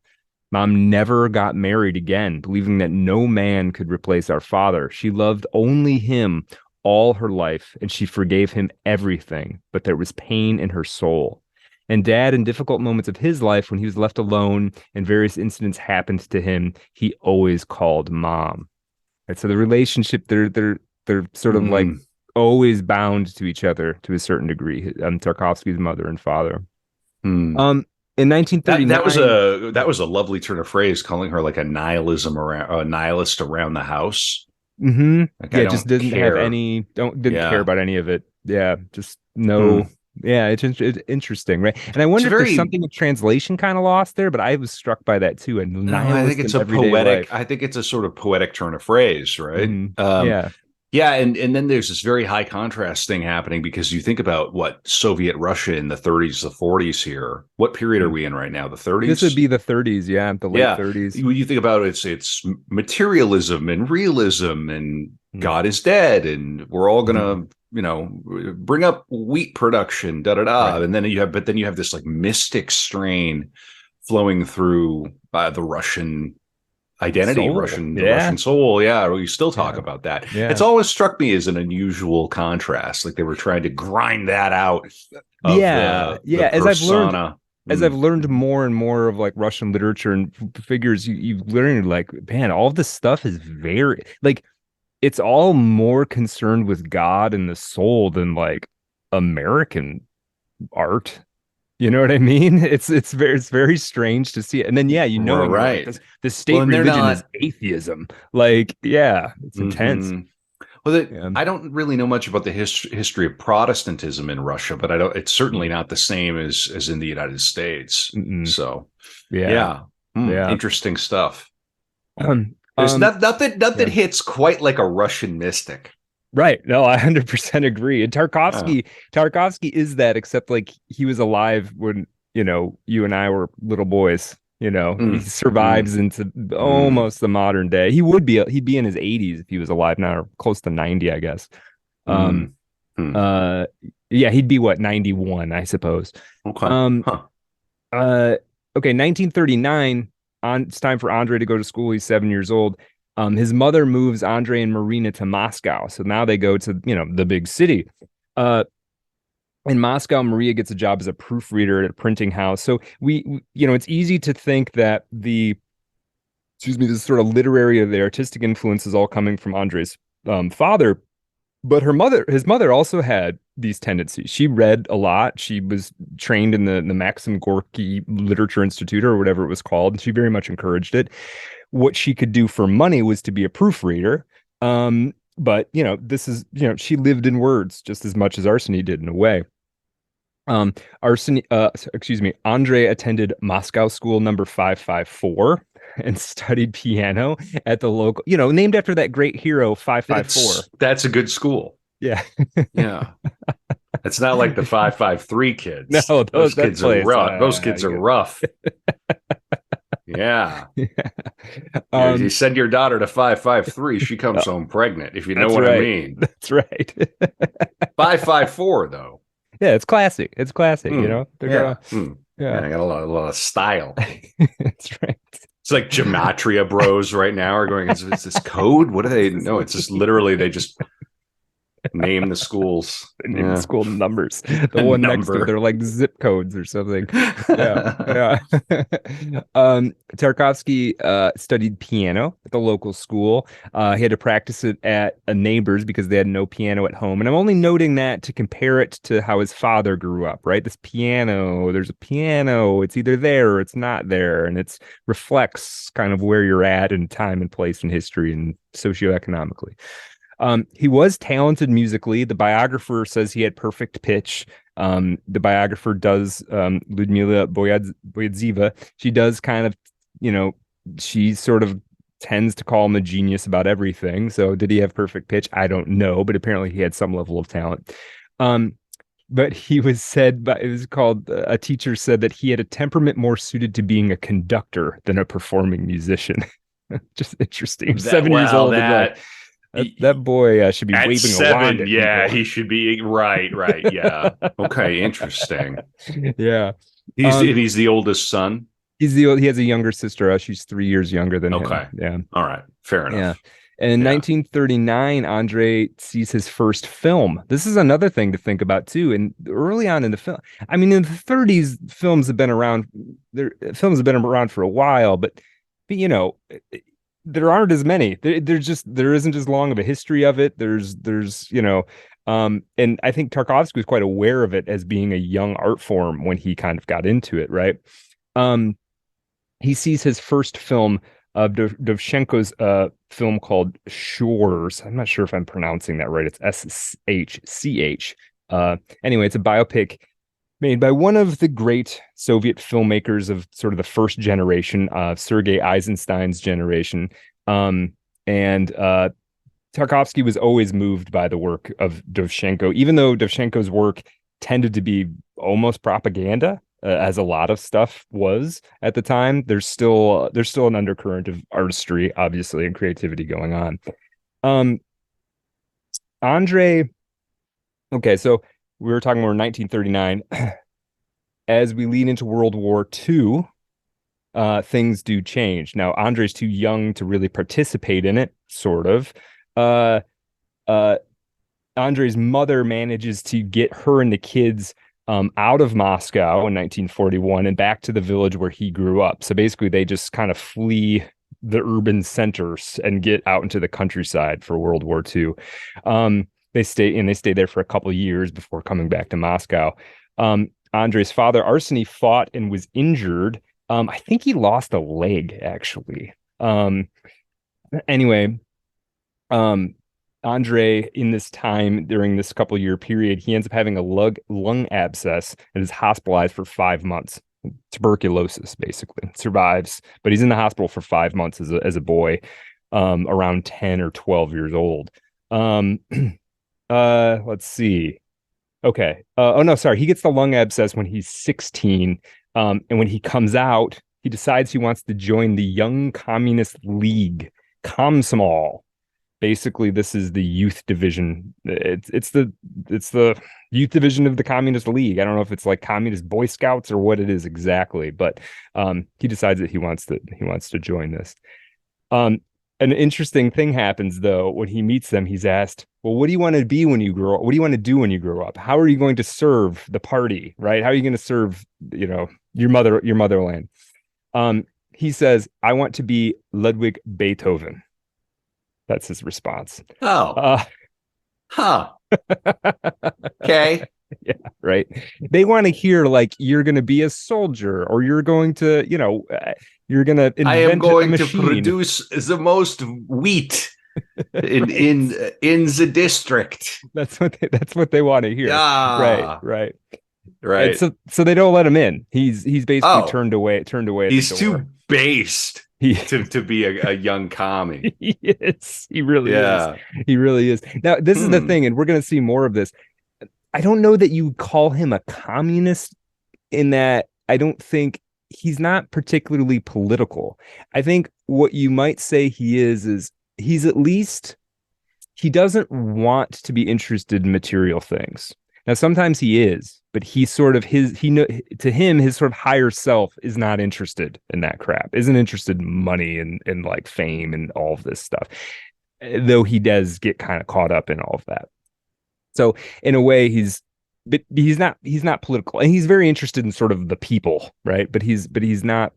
Mom never got married again, believing that no man could replace our father. She loved only him all her life, and she forgave him everything, but there was pain in her soul. And dad, in difficult moments of his life, when he was left alone and various incidents happened to him, he always called mom. And so the relationship, they're sort of like Mm. always bound to each other to a certain degree. Tarkovsky's mother and father. Mm. In That was a lovely turn of phrase, calling her like a nihilism around a nihilist around the house. Mm-hmm. Like I Yeah, just don't didn't have care. any, don't didn't care Yeah. about any of it. Yeah, just Hmm. no. Yeah, it's interesting, right? And I It's a wonder if there's very something of translation kind of lost there, but I was struck by that too. A no, I think nihilist it's in a everyday poetic. life. I think it's a sort of poetic turn of phrase, right? Yeah. Yeah, and then there's this very high contrast thing happening because you think about what Soviet Russia in the 30s, the 40s here. What period are Mm. we in right now? The This would 30s? be the 30s, yeah, the late Yeah. 30s. You think about it's materialism and realism and Mm. God is dead and we're all Mhm. gonna, bring up wheat production, da da da. Right. And then you have this like mystic strain flowing through the Russian identity, Soul. The Russian Yeah. soul. Yeah, we still talk Yeah. about that. It's Yeah. always struck me as an unusual contrast. Like they were trying to grind that out of Yeah. the Yeah. persona. As I've Mm. learned more and more of like Russian literature and figures, you learn like, man, all this stuff is very like it's all more concerned with God and the soul than like American art. You know what I mean? It's very strange to see it. And then yeah, We're and you're like right. this Well, state and they're religion is not. atheism. Like, yeah, it's intense. Mhm. Well, Yeah. I don't really know much about the history of Protestantism in Russia, but I don't. It's certainly Mm. not the same as in the United States. Mm-mm. So, Yeah. yeah, Yeah. interesting stuff. Um, There's um, nothing yeah. hits quite like a Russian mystic. Right. No, I 100% agree. And Uh, Tarkovsky is that, except like he was alive when, you and I were little boys. He mm, mm, survives into mm, almost the modern day. He'd be in his 80s if he was alive now, or close to 90, I guess. Um, mm, mm. uh, yeah, he'd be what, 91, I suppose. Okay, Um, huh? uh, okay, 1939, it's time for Andre to go to school. He's 7 years old. His mother moves Andre and Marina to Moscow. So now they go to, the big city. Uh, in Moscow, Maria gets a job as a proofreader at a printing house. So it's easy to think that excuse me, this sort of literary or the artistic influence is all coming from Andre's father. But his mother also had these tendencies. She read a lot. She was trained in the Maxim Gorky Literature Institute or whatever it was called. And she very much encouraged it. What she could do for money was to be a proofreader. But she lived in words just as much as Arseny did in a way. Andrei attended Moscow School number 554 and studied piano at the local, named after that great hero 554. That's a good school. Yeah. Yeah. It's not like the 553 kids. No, those kids are rough. Those kids are rough. Yeah. You send your daughter to 553, she comes home pregnant, if you know what I mean. That's right. 554 though. Yeah, it's classic. They're Yeah. Yeah, I got a lot of style. That's right. It's like Gematria bros right now are going, is this code? What do they know? It's just literally they just name the schools. The school numbers. The one next to it, they're like zip codes or something. Yeah. Tarkovsky studied piano at the local school. He had to practice it at a neighbor's because they had no piano at home. And I'm only noting that to compare it to how his father grew up, right? This piano, there's a piano, it's either there or it's not there. And it reflects kind of where you're at in time and place in history and socioeconomically. He was talented musically. The biographer says he had perfect pitch. The biographer does, Ludmila Boyadzieva. She does kind of, she sort of tends to call him a genius about everything. So did he have perfect pitch? I don't know, but apparently he had some level of talent. But he was said, it was called, a teacher said that he had a temperament more suited to being a conductor than a performing musician. Just interesting. 7 years old. That boy should be waving 7, a wand at people. He should be right. Yeah. Okay, interesting. Yeah. He's the oldest son. He has a younger sister. She's 3 years younger than him. Okay. Yeah. All right. Fair enough. Yeah. And in 1939, Andrei sees his first film. This is another thing to think about too. And early on in the film, I mean, in the 30s, films have been around. For a while, but there aren't as many. There isn't as long of a history of it. There's and I think Tarkovsky was quite aware of it as being a young art form when he kind of got into it, right? He sees his first film of Dovzhenko's film called Shores. I'm not sure if I'm pronouncing that right. It's SHCH. Anyway, it's a biopic made by one of the great Soviet filmmakers of sort of the first generation, Sergei Eisenstein's generation. And Tarkovsky was always moved by the work of Dovzhenko, even though Dovzhenko's work tended to be almost propaganda, as a lot of stuff was at the time. There's still an undercurrent of artistry, obviously, and creativity going on. Andrei, okay, so we were talking about 1939. As we lead into World War II, things do change. Now, Andrei's too young to really participate in it, sort of. Andrei's mother manages to get her and the kids out of Moscow in 1941 and back to the village where he grew up. So basically, they just kind of flee the urban centers and get out into the countryside for World War II. They stay there for a couple of years before coming back to Moscow. Andrei's father, Arseny, fought and was injured. I think he lost a leg, actually. Anyway, Andrei, in this time, during this couple-year period, he ends up having a lung abscess and is hospitalized for 5 months. Tuberculosis, basically. Survives, but he's in the hospital for 5 months as a boy, around 10 or 12 years old. Let's see. Okay. He gets the lung abscess when he's 16. And when he comes out, he decides he wants to join the Young Communist League, Komsomol. Basically, this is the youth division. It's the youth division of the Communist League. I don't know if it's like Communist Boy Scouts or what it is exactly, but he decides that he wants to join this. An interesting thing happens, though. When he meets them, he's asked, well, what do you want to be when you grow up? What do you want to do when you grow up? How are you going to serve the party, right? How are you going to serve, your motherland? He says, I want to be Ludwig Beethoven. That's his response. Oh. Huh. Okay. Yeah, right. They want to hear like you're going to be a soldier or you're going to, you're going to I am invent a going to machine. produce the most wheat in the district. That's what they want to hear. Right, Yeah. right. And Right. so they don't let him in. He's basically Oh, turned away at the he's too door. based He to be a young commie. he is. He really is. Yeah. He really is. Now, this is the Hmm. thing, and we're going to see more of this. I don't know that you would call him a communist in that I don't think he's not particularly political. I think what you might say he is he's at least he doesn't want to be interested in material things. Now sometimes he is, but he sort of to him his sort of higher self is not interested in that crap. Isn't interested in money and like fame and all of this stuff. Though he does get kind of caught up in all of that. So in a way, but he's not political, and he's very interested in sort of the people, right? He's not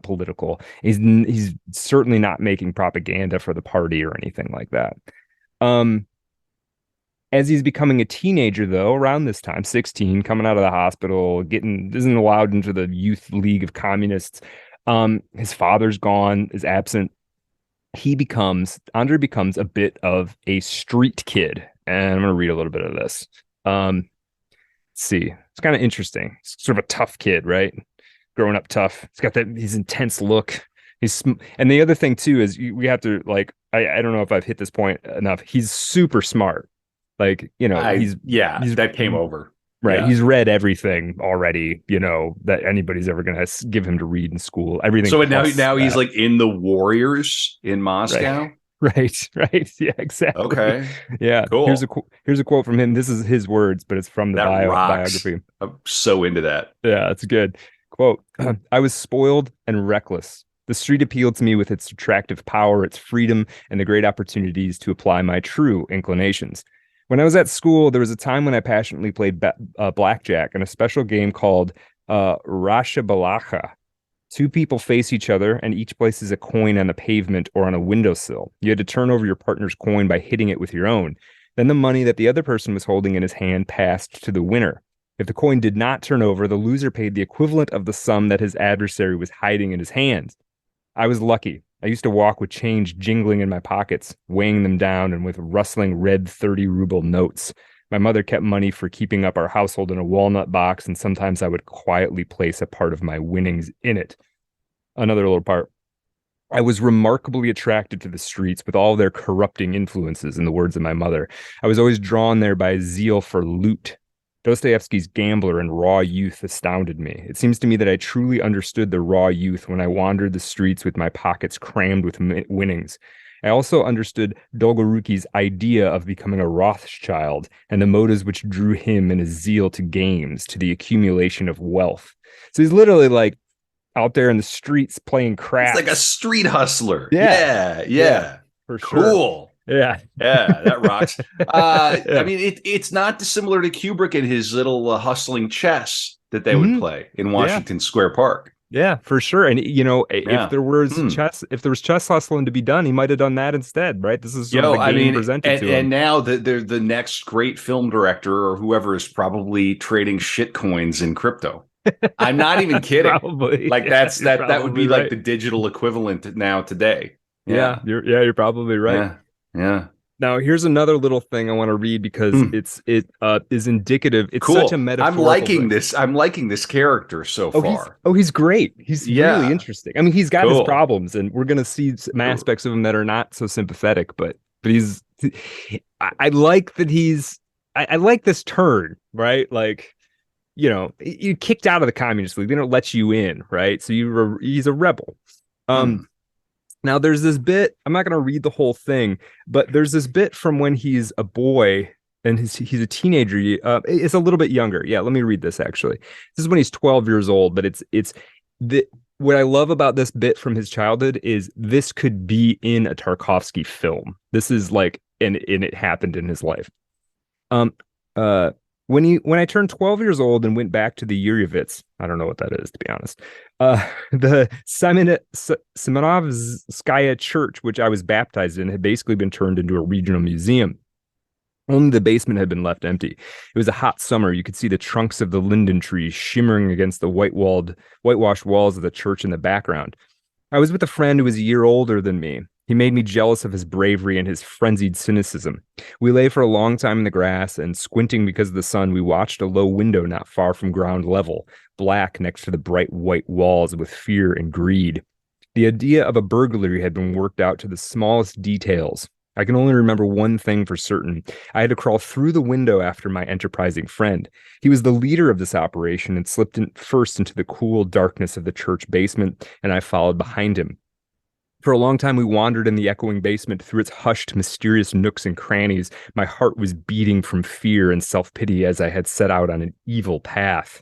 political. He's certainly not making propaganda for the party or anything like that. Um, as he's becoming a teenager, though, around this time, 16, coming out of the hospital, isn't allowed into the youth league of communists. His father's gone, is absent. Andre becomes a bit of a street kid. And I'm going to read a little bit of this. Let's see. It's kind of interesting. He's sort of a tough kid, right? Growing up tough. He's got his intense look. And the other thing too is we have to like, I don't know if I've hit this point enough. He's super smart. Like, he's That came over. right. Yeah. He's read everything already, that anybody's ever going to give him to read in school. Everything. So now he's like in the Warriors in Moscow. Right. Right. Yeah, exactly. Okay. Yeah. Cool. Here's a quote from him. This is his words, but it's from the That rocks. biography. I'm so into that. Yeah, it's good. Quote, I was spoiled and reckless. The street appealed to me with its attractive power, its freedom, and the great opportunities to apply my true inclinations. When I was at school, there was a time when I passionately played blackjack in a special game called Rasha Balacha. Two people face each other, and each places a coin on the pavement or on a windowsill. You had to turn over your partner's coin by hitting it with your own. Then the money that the other person was holding in his hand passed to the winner. If the coin did not turn over, the loser paid the equivalent of the sum that his adversary was hiding in his hands. I was lucky. I used to walk with change jingling in my pockets, weighing them down and with rustling red 30 ruble notes. My mother kept money for keeping up our household in a walnut box, and sometimes I would quietly place a part of my winnings in it. Another little part. I was remarkably attracted to the streets with all their corrupting influences, in the words of my mother. I was always drawn there by zeal for loot. Dostoevsky's gambler and raw youth astounded me. It seems to me that I truly understood the raw youth when I wandered the streets with my pockets crammed with winnings. I also understood Dolgoruki's idea of becoming a Rothschild and the motives which drew him in his zeal to games, to the accumulation of wealth. So he's literally like out there in the streets playing crap. It's like a street hustler. Yeah. Yeah. For sure. Cool. Yeah. Yeah, that rocks. Yeah. I mean, it's not dissimilar to Kubrick and his little hustling chess that they would play in Washington Square Park. Yeah, for sure. And if there was chess hustling to be done, he might have done that instead, right? This is sort of a game presented to him. And now the next great film director or whoever is probably trading shit coins in crypto. I'm not even kidding. Probably. Like that would be right. like the digital equivalent now today. Yeah, you're probably right. Yeah. Now, here's another little thing I want to read because it is indicative. It's cool. Such a metaphorical I'm liking thing. this. I'm liking this character so far. He's great. He's really interesting. I mean, he's got his problems, and we're gonna see some aspects of him that are not so sympathetic. But I like that I like this turn, right? Like, you kicked out of the Communist League. They don't let you in, right? So he's a rebel. Now, there's this bit, I'm not going to read the whole thing, but there's this bit from when he's a boy and he's a teenager. It's a little bit younger. Yeah, let me read this, actually. This is when he's 12 years old, but what I love about this bit from his childhood is this could be in a Tarkovsky film. This is like, and it happened in his life. When I turned 12 years old and went back to the Yurievits, I don't know what that is, to be honest, the Semenovskaya church, which I was baptized in, had basically been turned into a regional museum. Only the basement had been left empty. It was a hot summer. You could see the trunks of the linden trees shimmering against the whitewashed walls of the church in the background. I was with a friend who was a year older than me. He made me jealous of his bravery and his frenzied cynicism. We lay for a long time in the grass, and squinting because of the sun, we watched a low window not far from ground level, black next to the bright white walls with fear and greed. The idea of a burglary had been worked out to the smallest details. I can only remember one thing for certain. I had to crawl through the window after my enterprising friend. He was the leader of this operation and slipped in first into the cool darkness of the church basement, and I followed behind him. For a long time, we wandered in the echoing basement through its hushed, mysterious nooks and crannies. My heart was beating from fear and self-pity as I had set out on an evil path.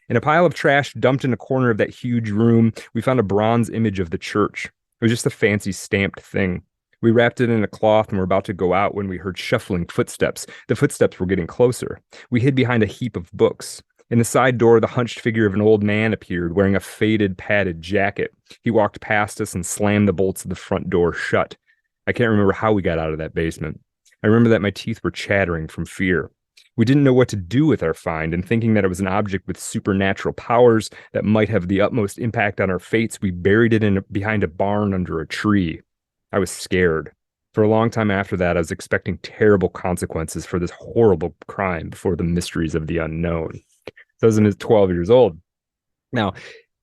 In a pile of trash dumped in a corner of that huge room, we found a bronze image of the church. It was just a fancy stamped thing. We wrapped it in a cloth and were about to go out when we heard shuffling footsteps. The footsteps were getting closer. We hid behind a heap of books. In the side door, the hunched figure of an old man appeared, wearing a faded, padded jacket. He walked past us and slammed the bolts of the front door shut. I can't remember how we got out of that basement. I remember that my teeth were chattering from fear. We didn't know what to do with our find, and thinking that it was an object with supernatural powers that might have the utmost impact on our fates, we buried it behind a barn under a tree. I was scared. For a long time after that, I was expecting terrible consequences for this horrible crime before the mysteries of the unknown. So I was 12 years old. Now,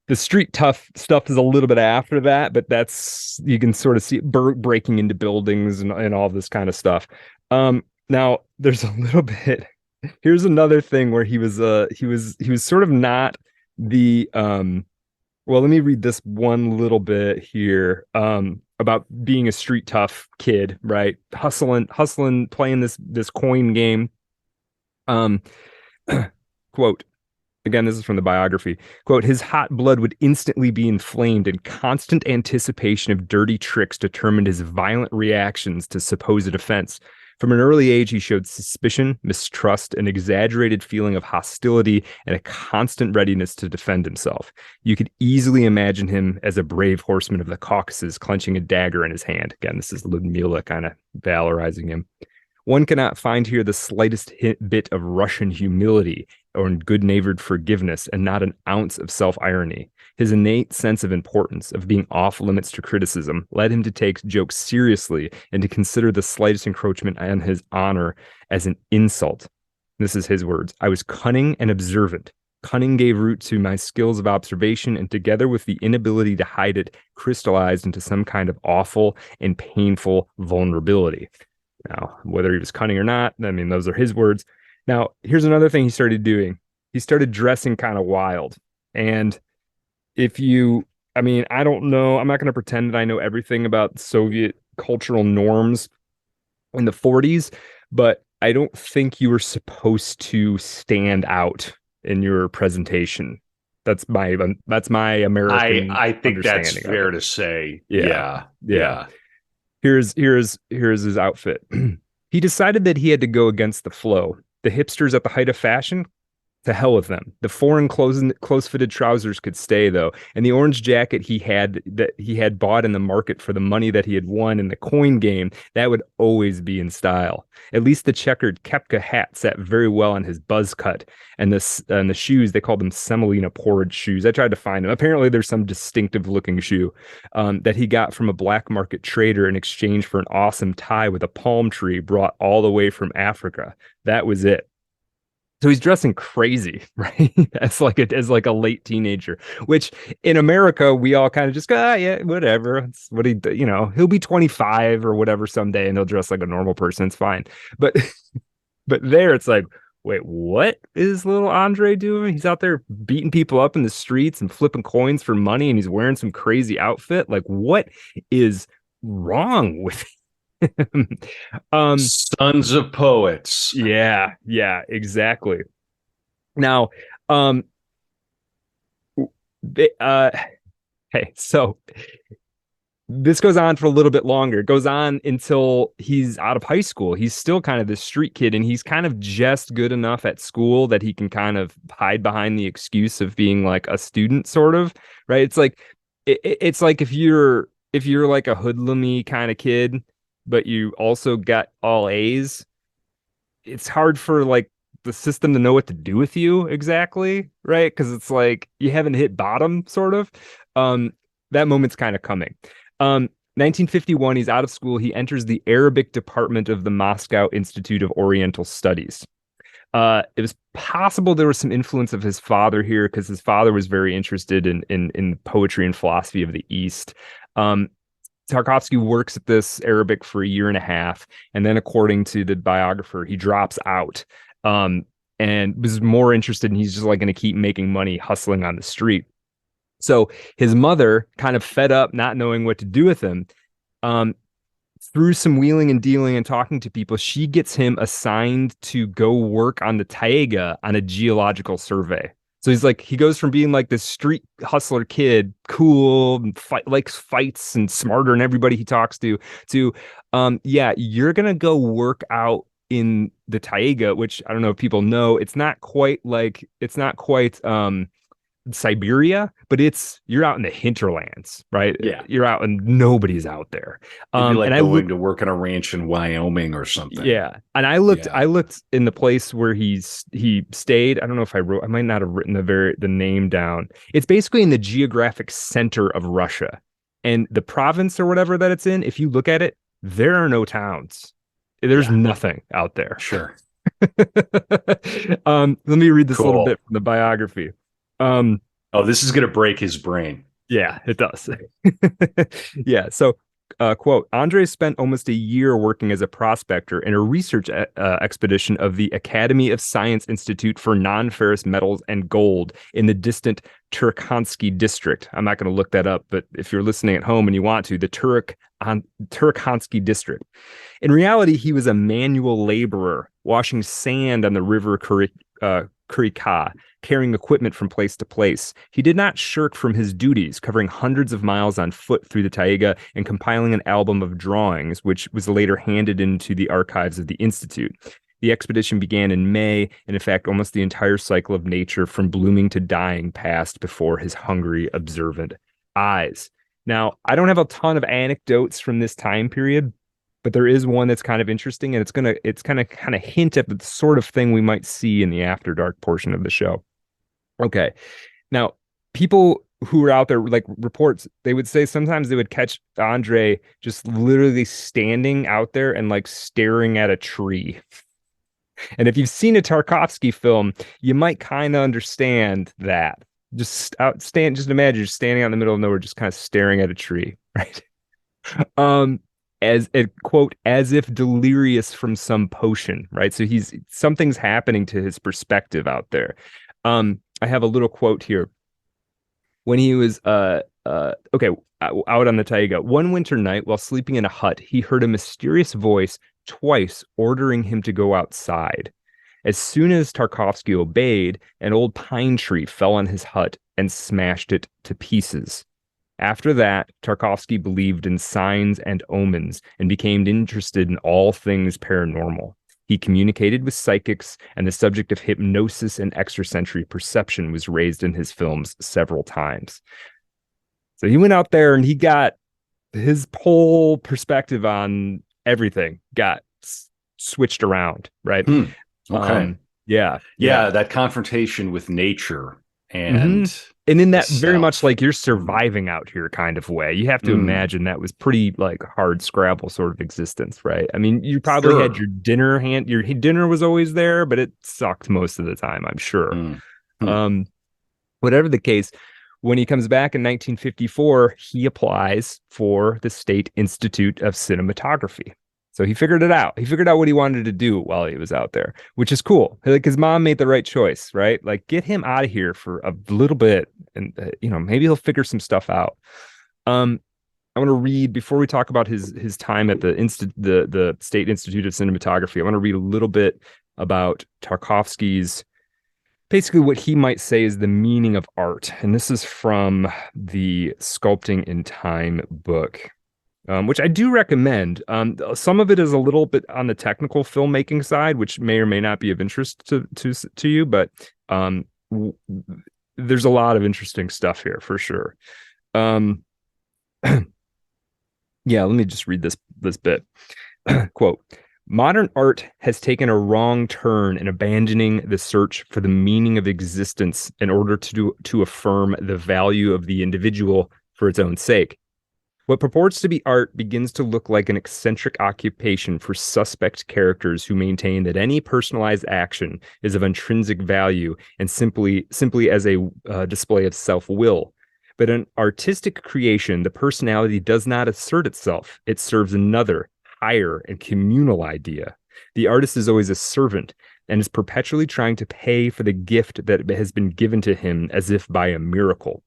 the street tough stuff is a little bit after that, but that's, you can sort of see it breaking into buildings and all this kind of stuff. Now there's a little bit, here's another thing where he was sort of not the, well, let me read this one little bit here, about being a street tough kid, right? Hustling, playing this coin game. Quote, again, this is from the biography. Quote, his hot blood would instantly be inflamed, and constant anticipation of dirty tricks determined his violent reactions to supposed offense. From an early age, he showed suspicion, mistrust, an exaggerated feeling of hostility, and a constant readiness to defend himself. You could easily imagine him as a brave horseman of the Caucasus, clenching a dagger in his hand. Again, this is Ludmila kind of valorizing him. One cannot find here the slightest bit of Russian humility or good-natured forgiveness, and not an ounce of self-irony. His innate sense of importance, of being off limits to criticism, led him to take jokes seriously and to consider the slightest encroachment on his honor as an insult. This is his words. I was cunning and observant. Cunning gave root to my skills of observation, and together with the inability to hide it, crystallized into some kind of awful and painful vulnerability. Now, whether he was cunning or not, I mean, those are his words. Now, here's another thing he started doing. He started dressing kind of wild. And I don't know, I'm not going to pretend that I know everything about Soviet cultural norms in the 40s, but I don't think you were supposed to stand out in your presentation. That's my American I think that's understanding fair to say. Yeah. Yeah. Here's his outfit. He decided that he had to go against the flow. The hipsters at the height of fashion, to hell with them. The foreign close-fitted trousers could stay, though, and the orange jacket he had bought in the market for the money that he had won in the coin game, that would always be in style. At least the checkered kepka hat sat very well on his buzz cut, and the shoes, they called them semolina porridge shoes. I tried to find them. Apparently, there's some distinctive-looking shoe that he got from a black market trader in exchange for an awesome tie with a palm tree brought all the way from Africa. That was it. So he's dressing crazy, right? As like a late teenager, which in America we all kind of just go, yeah, whatever. It's what he'll be 25 or whatever someday, and he'll dress like a normal person. It's fine. But but there, it's like, wait, what is little Andrei doing? He's out there beating people up in the streets and flipping coins for money, and he's wearing some crazy outfit. Like, what is wrong with him? Sons of poets. Yeah, exactly. Now, hey, so this goes on for a little bit longer. It goes on until he's out of high school. He's still kind of this street kid, and he's kind of just good enough at school that he can kind of hide behind the excuse of being like a student, sort of, right? It's like it's like if you're like a hoodlummy kind of kid, but you also got all A's, it's hard for like the system to know what to do with you exactly, right? Because it's like you haven't hit bottom, sort of. Um, that moment's kind of coming. 1951, he's out of school. He enters the Arabic department of the Moscow Institute of Oriental Studies. It was possible there was some influence of his father here because his father was very interested in poetry and philosophy of the East. Um, Tarkovsky works at this Arabic for a year and a half, and then, according to the biographer, he drops out and was more interested, and he's just like going to keep making money hustling on the street. So his mother, kind of fed up, not knowing what to do with him, um, through some wheeling and dealing and talking to people, she gets him assigned to go work on the taiga on a geological survey. So he's like, he goes from being like this street hustler kid, cool, and likes fights and smarter than everybody he talks to, yeah, you're gonna go work out in the taiga, which I don't know if people know, it's not quite Siberia, but you're out in the hinterlands, right? Yeah. You're out and nobody's out there. It'd be like And I going looked, to work on a ranch in Wyoming or something. yeah, and Yeah. I looked in the place where he stayed. I don't know if I might not have written the name down. It's basically in the geographic center of Russia, and the province or whatever that it's in. If you look at it, there are no towns. There's Yeah. nothing out there. Sure. Let me read this little Cool. bit from the biography. Oh, this is going to break his brain. Yeah, it does. Yeah. So, quote, Andrei spent almost a year working as a prospector in a research expedition of the Academy of Science Institute for Non-Ferrous Metals and Gold in the distant Turkhansky district. I'm not going to look that up, but if you're listening at home and you want to, the Turkhansky district. In reality, he was a manual laborer washing sand on the river Kurika, carrying equipment from place to place. He did not shirk from his duties, covering hundreds of miles on foot through the taiga and compiling an album of drawings, which was later handed into the archives of the Institute. The expedition began in May, and in fact, almost the entire cycle of nature from blooming to dying passed before his hungry, observant eyes. Now, I don't have a ton of anecdotes from this time period, but there is one that's kind of interesting, and it's kind of hint at the sort of thing we might see in the After Dark portion of the show. Okay. Now, people who were out there, like reports, they would say sometimes they would catch Andrei just literally standing out there and like staring at a tree. And if you've seen a Tarkovsky film, you might kind of understand that. Just imagine you're standing out in the middle of nowhere, just kind of staring at a tree, right? As a quote, as if delirious from some potion, right? So something's happening to his perspective out there. I have a little quote here. When he was out on the taiga, one winter night while sleeping in a hut, he heard a mysterious voice twice ordering him to go outside. As soon as Tarkovsky obeyed, an old pine tree fell on his hut and smashed it to pieces. After that, Tarkovsky believed in signs and omens and became interested in all things paranormal. He communicated with psychics, and the subject of hypnosis and extrasensory perception was raised in his films several times. So he went out there and he got his whole perspective on everything got switched around, right? Okay. Yeah. That confrontation with nature and and in that very much like you're surviving out here kind of way. You have to imagine that was pretty like hard scrabble sort of existence, right? I mean, you probably had your dinner was always there, but it sucked most of the time, I'm sure. Whatever the case, when he comes back in 1954, he applies for the State Institute of Cinematography. So he figured it out. He figured out what he wanted to do while he was out there, which is cool. Like his mom made the right choice, right? Like get him out of here for a little bit, and maybe he'll figure some stuff out. I want to read before we talk about his time at the State Institute of Cinematography. I want to read a little bit about Tarkovsky's basically what he might say is the meaning of art, and this is from the Sculpting in Time book. Which I do recommend. Some of it is a little bit on the technical filmmaking side, which may or may not be of interest to you, but there's a lot of interesting stuff here for sure. Yeah, let me just read this bit. Quote, Modern art has taken a wrong turn in abandoning the search for the meaning of existence in order to affirm the value of the individual for its own sake. What purports to be art begins to look like an eccentric occupation for suspect characters who maintain that any personalized action is of intrinsic value and simply as a display of self-will. But in artistic creation, the personality does not assert itself. It serves another, higher, and communal idea. The artist is always a servant and is perpetually trying to pay for the gift that has been given to him as if by a miracle.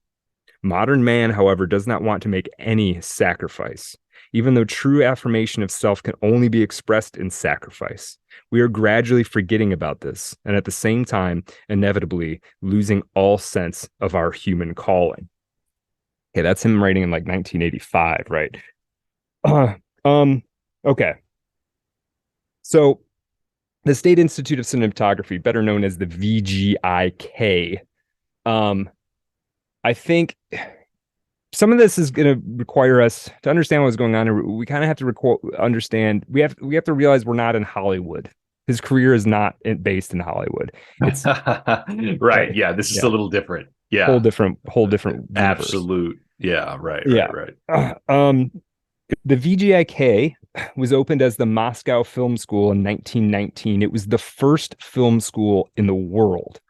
Modern man, however, does not want to make any sacrifice, even though true affirmation of self can only be expressed in sacrifice. We are gradually forgetting about this, and at the same time, inevitably losing all sense of our human calling. Okay, that's him writing in like 1985, right? Okay. So the State Institute of Cinematography, better known as the VGIK, I think some of this is going to require us to understand what's going on. We kind of have to understand. We have to realize we're not in Hollywood. His career is not based in Hollywood. It's right. Yeah, this is a little different. Yeah, whole different. Universe. Absolute. Yeah. Right. Yeah. Right. The VGIK was opened as the Moscow Film School in 1919. It was the first film school in the world.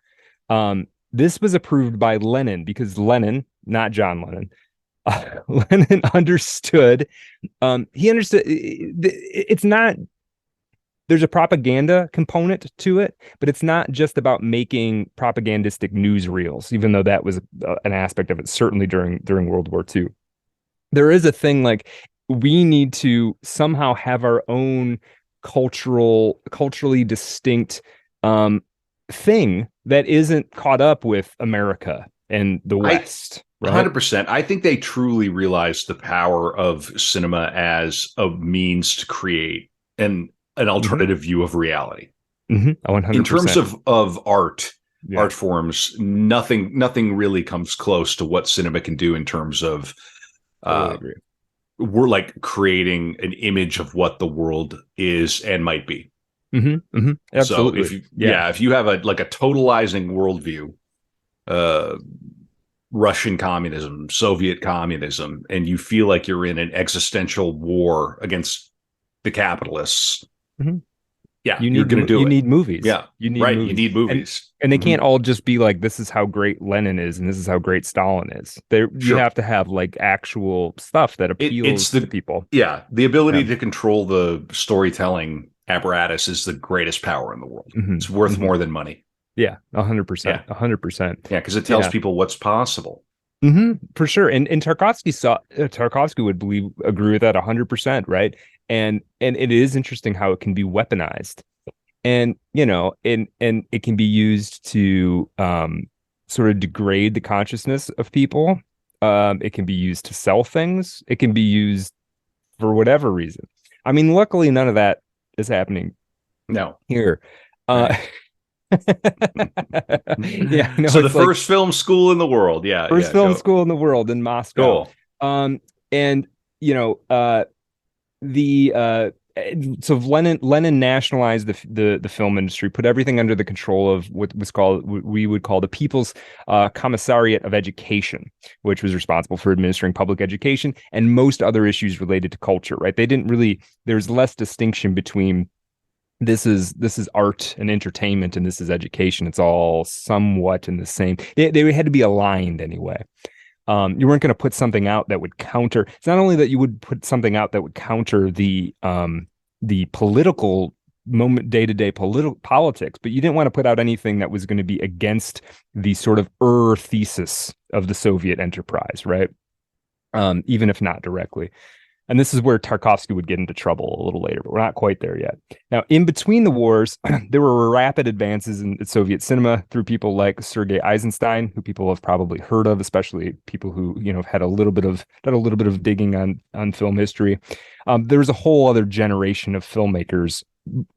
This was approved by Lenin because Lenin, not John Lennon, Lenin understood. He understood. It's not. There's a propaganda component to it, but it's not just about making propagandistic newsreels, even though that was an aspect of it, certainly during World War II. There is a thing like we need to somehow have our own culturally distinct thing that isn't caught up with America and the West. 100%. I think they truly realized the power of cinema as a means to create an alternative view of reality. 100%. In terms of art forms, nothing really comes close to what cinema can do in terms of we're like creating an image of what the world is and might be. Absolutely. So if you have a totalizing worldview, Russian communism, Soviet communism, and you feel like you're in an existential war against the capitalists, you're going to do it. You need movies. Yeah, you need movies. You need movies, and they can't all just be like, this is how great Lenin is, and this is how great Stalin is. You have to have like actual stuff that appeals to people. Yeah, the ability to control the storytelling apparatus is the greatest power in the world. It's worth more than money. Yeah, 100%. 100%. Yeah, because it tells people what's possible. For sure. And Tarkovsky would agree with that 100%, right? And it is interesting how it can be weaponized, and and it can be used to sort of degrade the consciousness of people. It can be used to sell things. It can be used for whatever reason. I mean, luckily, none of that is happening. No, here. Right. No, so the first film school in the world. First film school in the world in Moscow. Cool. And so Lenin nationalized the film industry, put everything under the control of what we would call the People's Commissariat of Education, which was responsible for administering public education and most other issues related to culture. Right? There's less distinction between this is art and entertainment and this is education. It's all somewhat in the same. They had to be aligned anyway. You weren't going to put something out that would counter. It's not only that you would put something out that would counter the political moment, day-to-day politics, but you didn't want to put out anything that was going to be against the sort of thesis of the Soviet enterprise, right? Even if not directly. And this is where Tarkovsky would get into trouble a little later, but we're not quite there yet. Now, in between the wars, there were rapid advances in Soviet cinema through people like Sergei Eisenstein, who people have probably heard of, especially people who have had a little bit of digging on film history. There was a whole other generation of filmmakers,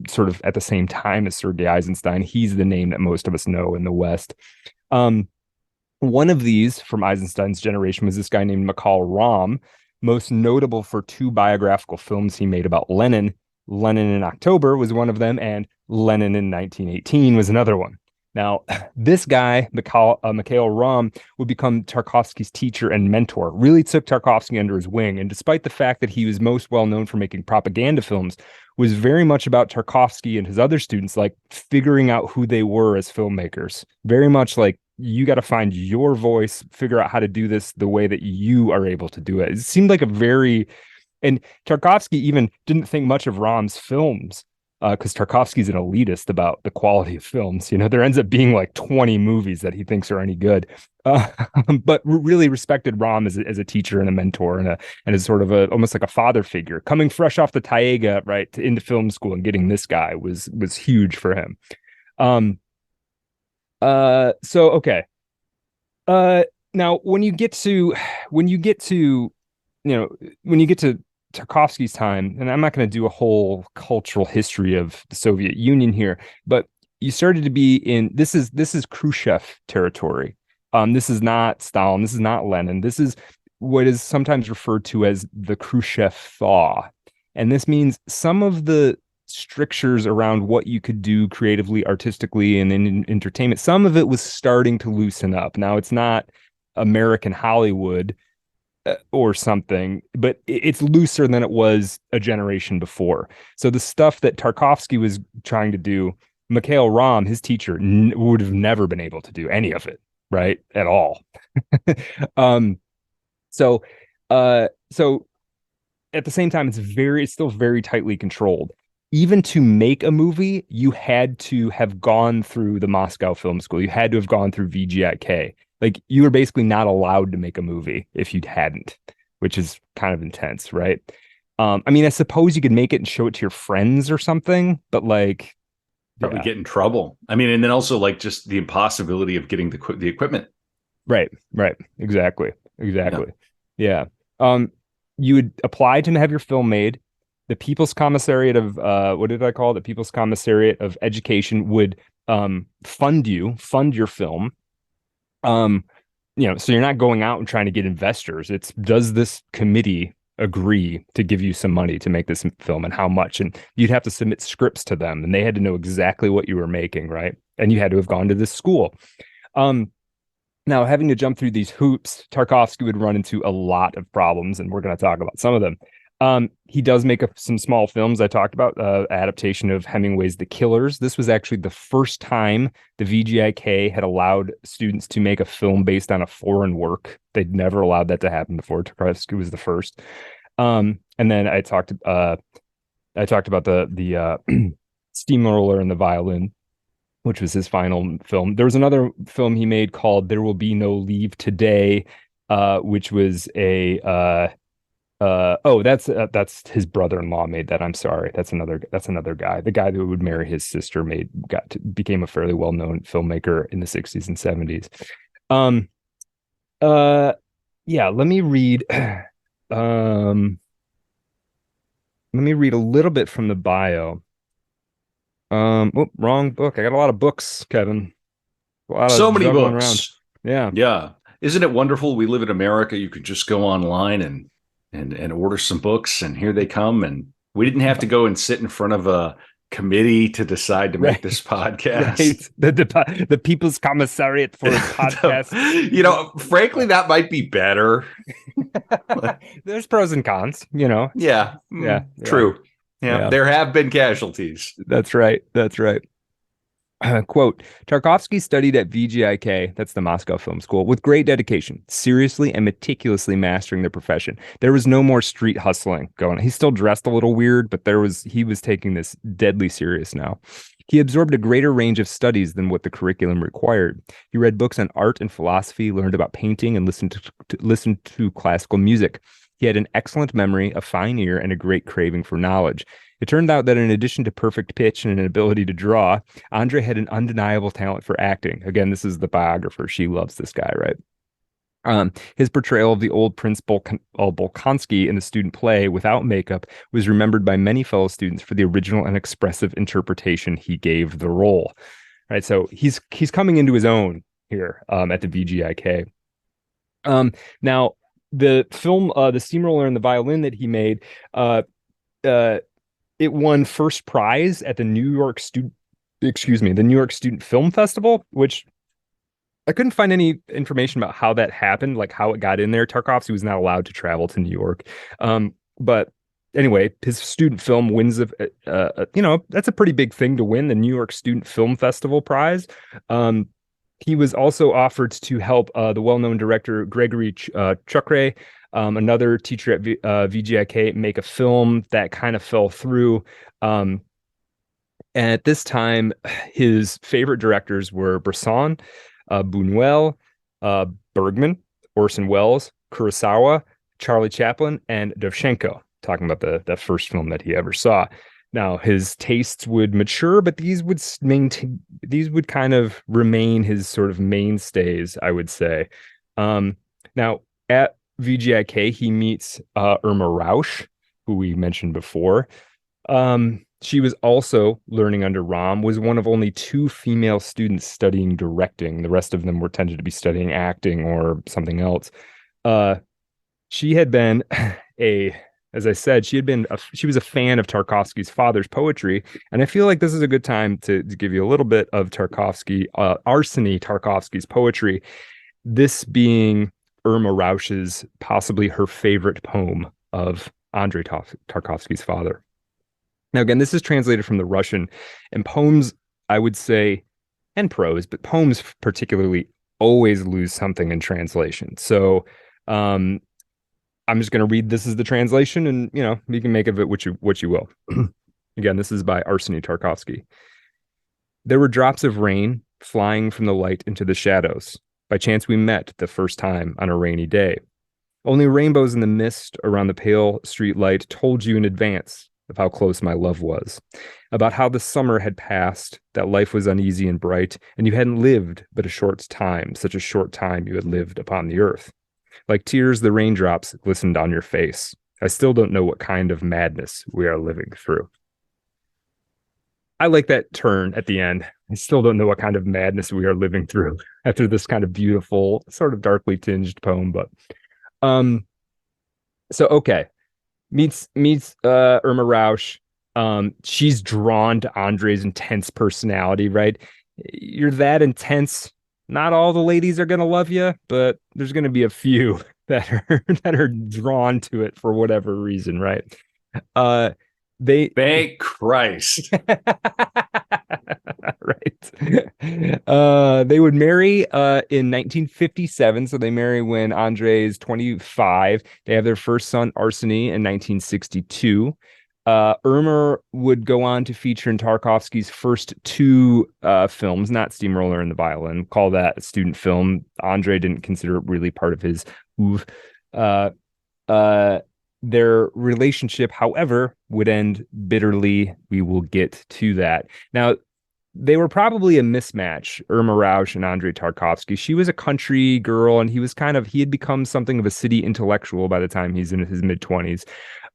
sort of at the same time as Sergei Eisenstein. He's the name that most of us know in the West. One of these from Eisenstein's generation was this guy named Mikhail Rom, most notable for two biographical films he made about Lenin, Lenin in October was one of them, and Lenin in 1918 was another one. Now, this guy, Mikhail Rom, would become Tarkovsky's teacher and mentor, really took Tarkovsky under his wing. And despite the fact that he was most well known for making propaganda films, was very much about Tarkovsky and his other students, like figuring out who they were as filmmakers. Very much like, you got to find your voice, figure out how to do this the way that you are able to do it. It seemed like and Tarkovsky even didn't think much of Rom's films, because Tarkovsky's an elitist about the quality of films. You know, there ends up being like 20 movies that he thinks are any good, but really respected Rom as a teacher and a mentor and as sort of almost like a father figure. Coming fresh off the Taiga, right, into film school and getting this guy was huge for him. So okay. Now when you get to Tarkovsky's time, and I'm not going to do a whole cultural history of the Soviet Union here, but you started to be this is Khrushchev territory. This is not Stalin. This is not Lenin. This is what is sometimes referred to as the Khrushchev thaw. And this means some of the strictures around what you could do creatively, artistically, and in entertainment, some of it was starting to loosen up. Now, it's not American Hollywood or something, but it's looser than it was a generation before. So the stuff that Tarkovsky was trying to do, Mikhail Rom, his teacher, would have never been able to do any of it, right? At all. So at the same time, it's still very tightly controlled. Even to make a movie, you had to have gone through the Moscow Film School. You had to have gone through VGIK. Like, you were basically not allowed to make a movie if you hadn't, which is kind of intense, right? I mean, I suppose you could make it and show it to your friends or something, but like, probably get in trouble. I mean, and then also like just the impossibility of getting the equipment. Right. Exactly. Yeah. You would apply to have your film made. The People's Commissariat of what did I call it? The People's Commissariat of Education would fund your film. So you're not going out and trying to get investors. It's, does this committee agree to give you some money to make this film, and how much? And you'd have to submit scripts to them, and they had to know exactly what you were making, right? And you had to have gone to this school. Now, having to jump through these hoops, Tarkovsky would run into a lot of problems, and we're going to talk about some of them. He does make some small films. I talked about adaptation of Hemingway's The Killers. This was actually the first time the VGIK had allowed students to make a film based on a foreign work. They'd never allowed that to happen before. Tarkovsky was the first. And then I talked about the Steamroller and the Violin, which was his final film. There was another film he made called There Will Be No Leave Today, which was that's his brother-in-law made that. I'm sorry. That's another guy. The guy who would marry his sister became a fairly well-known filmmaker in the 60s and 70s. Yeah, let me read a little bit from the bio. Wrong book. I got a lot of books, Kevin. So many books. Around. Yeah. Isn't it wonderful? We live in America. You could just go online and order some books, and here they come. And we didn't have to go and sit in front of a committee to decide to make this podcast. Right. The People's Commissariat for podcast. Frankly, that might be better. There's pros and cons, Yeah. True. Yeah. There have been casualties. That's right. Quote, Tarkovsky studied at VGIK, that's the Moscow Film School, with great dedication, seriously and meticulously mastering the profession. There was no more street hustling going on. He still dressed a little weird, but he was taking this deadly serious now. He absorbed a greater range of studies than what the curriculum required. He read books on art and philosophy, learned about painting, and listened to classical music. He had an excellent memory, a fine ear, and a great craving for knowledge. It turned out that in addition to perfect pitch and an ability to draw, Andrei had an undeniable talent for acting. Again, this is the biographer. She loves this guy, right? His portrayal of the old Prince Bolkonsky in the student play without makeup was remembered by many fellow students for the original and expressive interpretation he gave the role. Right, so he's coming into his own here at the VGIK. Now, the film, The Steamroller and the Violin that he made, it won first prize at the New York Student Film Festival, which I couldn't find any information about how that happened, like how it got in there. Tarkovsky was not allowed to travel to New York. But anyway, his student film wins that's a pretty big thing to win, the New York Student Film Festival prize. He was also offered to help the well-known director Gregory Chukre, another teacher at VGIK, make a film that kind of fell through. And at this time, his favorite directors were Bresson, Buñuel, Bergman, Orson Welles, Kurosawa, Charlie Chaplin, and Dovzhenko, talking about the first film that he ever saw. Now, his tastes would mature, but these would kind of remain his sort of mainstays, I would say. Now, at VGIK, he meets Irma Rausch, who we mentioned before. She was also learning under Rom, was one of only 2 female students studying directing. The rest of them were tended to be studying acting or something else. She had been as I said, she was a fan of Tarkovsky's father's poetry. And I feel like this is a good time to give you a little bit of Arseny Tarkovsky's poetry. This being Irma Rausch's, possibly her favorite poem of Andrei Tarkovsky's father. Now, again, this is translated from the Russian, and poems, I would say, and prose, but poems particularly always lose something in translation. So I'm just going to read this as the translation, and, you can make of it what you will. Again, this is by Arseny Tarkovsky. There were drops of rain flying from the light into the shadows. By chance we met the first time on a rainy day. Only rainbows in the mist around the pale street light told you in advance of how close my love was, about how the summer had passed, that life was uneasy and bright, and you hadn't lived but a short time, such a short time you had lived upon the earth. Like tears, the raindrops glistened on your face. I still don't know what kind of madness we are living through. I like that turn at the end. I still don't know what kind of madness we are living through after this kind of beautiful, sort of darkly tinged poem. But so okay. Meets Irma Rausch. She's drawn to Andrei's intense personality, right? You're that intense. Not all the ladies are gonna love you, but there's gonna be a few that are drawn to it for whatever reason, right? Thank Christ. Right. They would marry in 1957. So they marry when Andrei is 25. They have their first son, Arseny, in 1962. Irma would go on to feature in Tarkovsky's first 2 films, not Steamroller and the Violin. Call that a student film. Andrei didn't consider it really part of his oeuvre. Their relationship, however, would end bitterly. We will get to that. Now, they were probably a mismatch, Irma Rausch and Andrei Tarkovsky. She was a country girl, and he had become something of a city intellectual by the time he's in his mid-20s.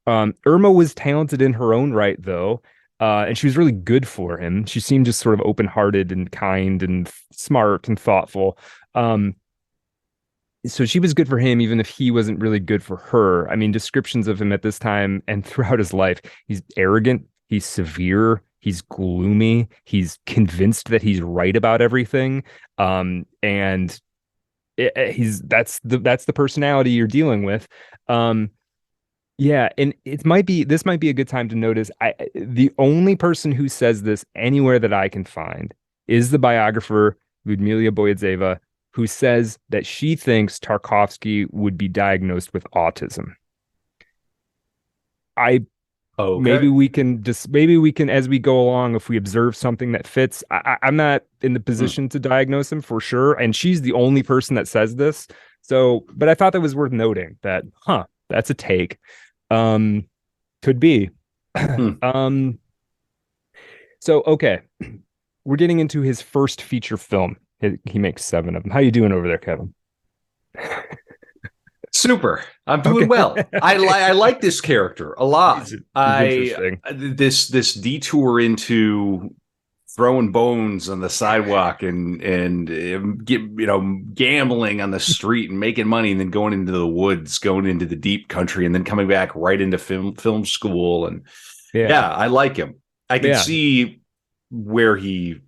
Irma was talented in her own right, though, and she was really good for him. She seemed just sort of open-hearted and kind and smart and thoughtful. So she was good for him, even if he wasn't really good for her. I mean, descriptions of him at this time and throughout his life, he's arrogant, he's severe, he's gloomy, he's convinced that he's right about everything. And that's the personality you're dealing with. Yeah, and this might be a good time to notice the only person who says this anywhere that I can find is the biographer Lyudmila Boyadzeva, who says that she thinks Tarkovsky would be diagnosed with autism. Maybe we can, as we go along, if we observe something that fits. I'm not in the position to diagnose him for sure, and she's the only person that says this. So, but I thought that was worth noting that, that's a take. Could be. So, okay, we're getting into his first feature film. He makes 7 of them. How you doing over there, Kevin? Super. I'm doing well. I like this character a lot. He's interesting. This detour into throwing bones on the sidewalk and gambling on the street and making money, and then going into the woods, going into the deep country, and then coming back right into film school. And Yeah. Yeah, I like him. I can Yeah. see where he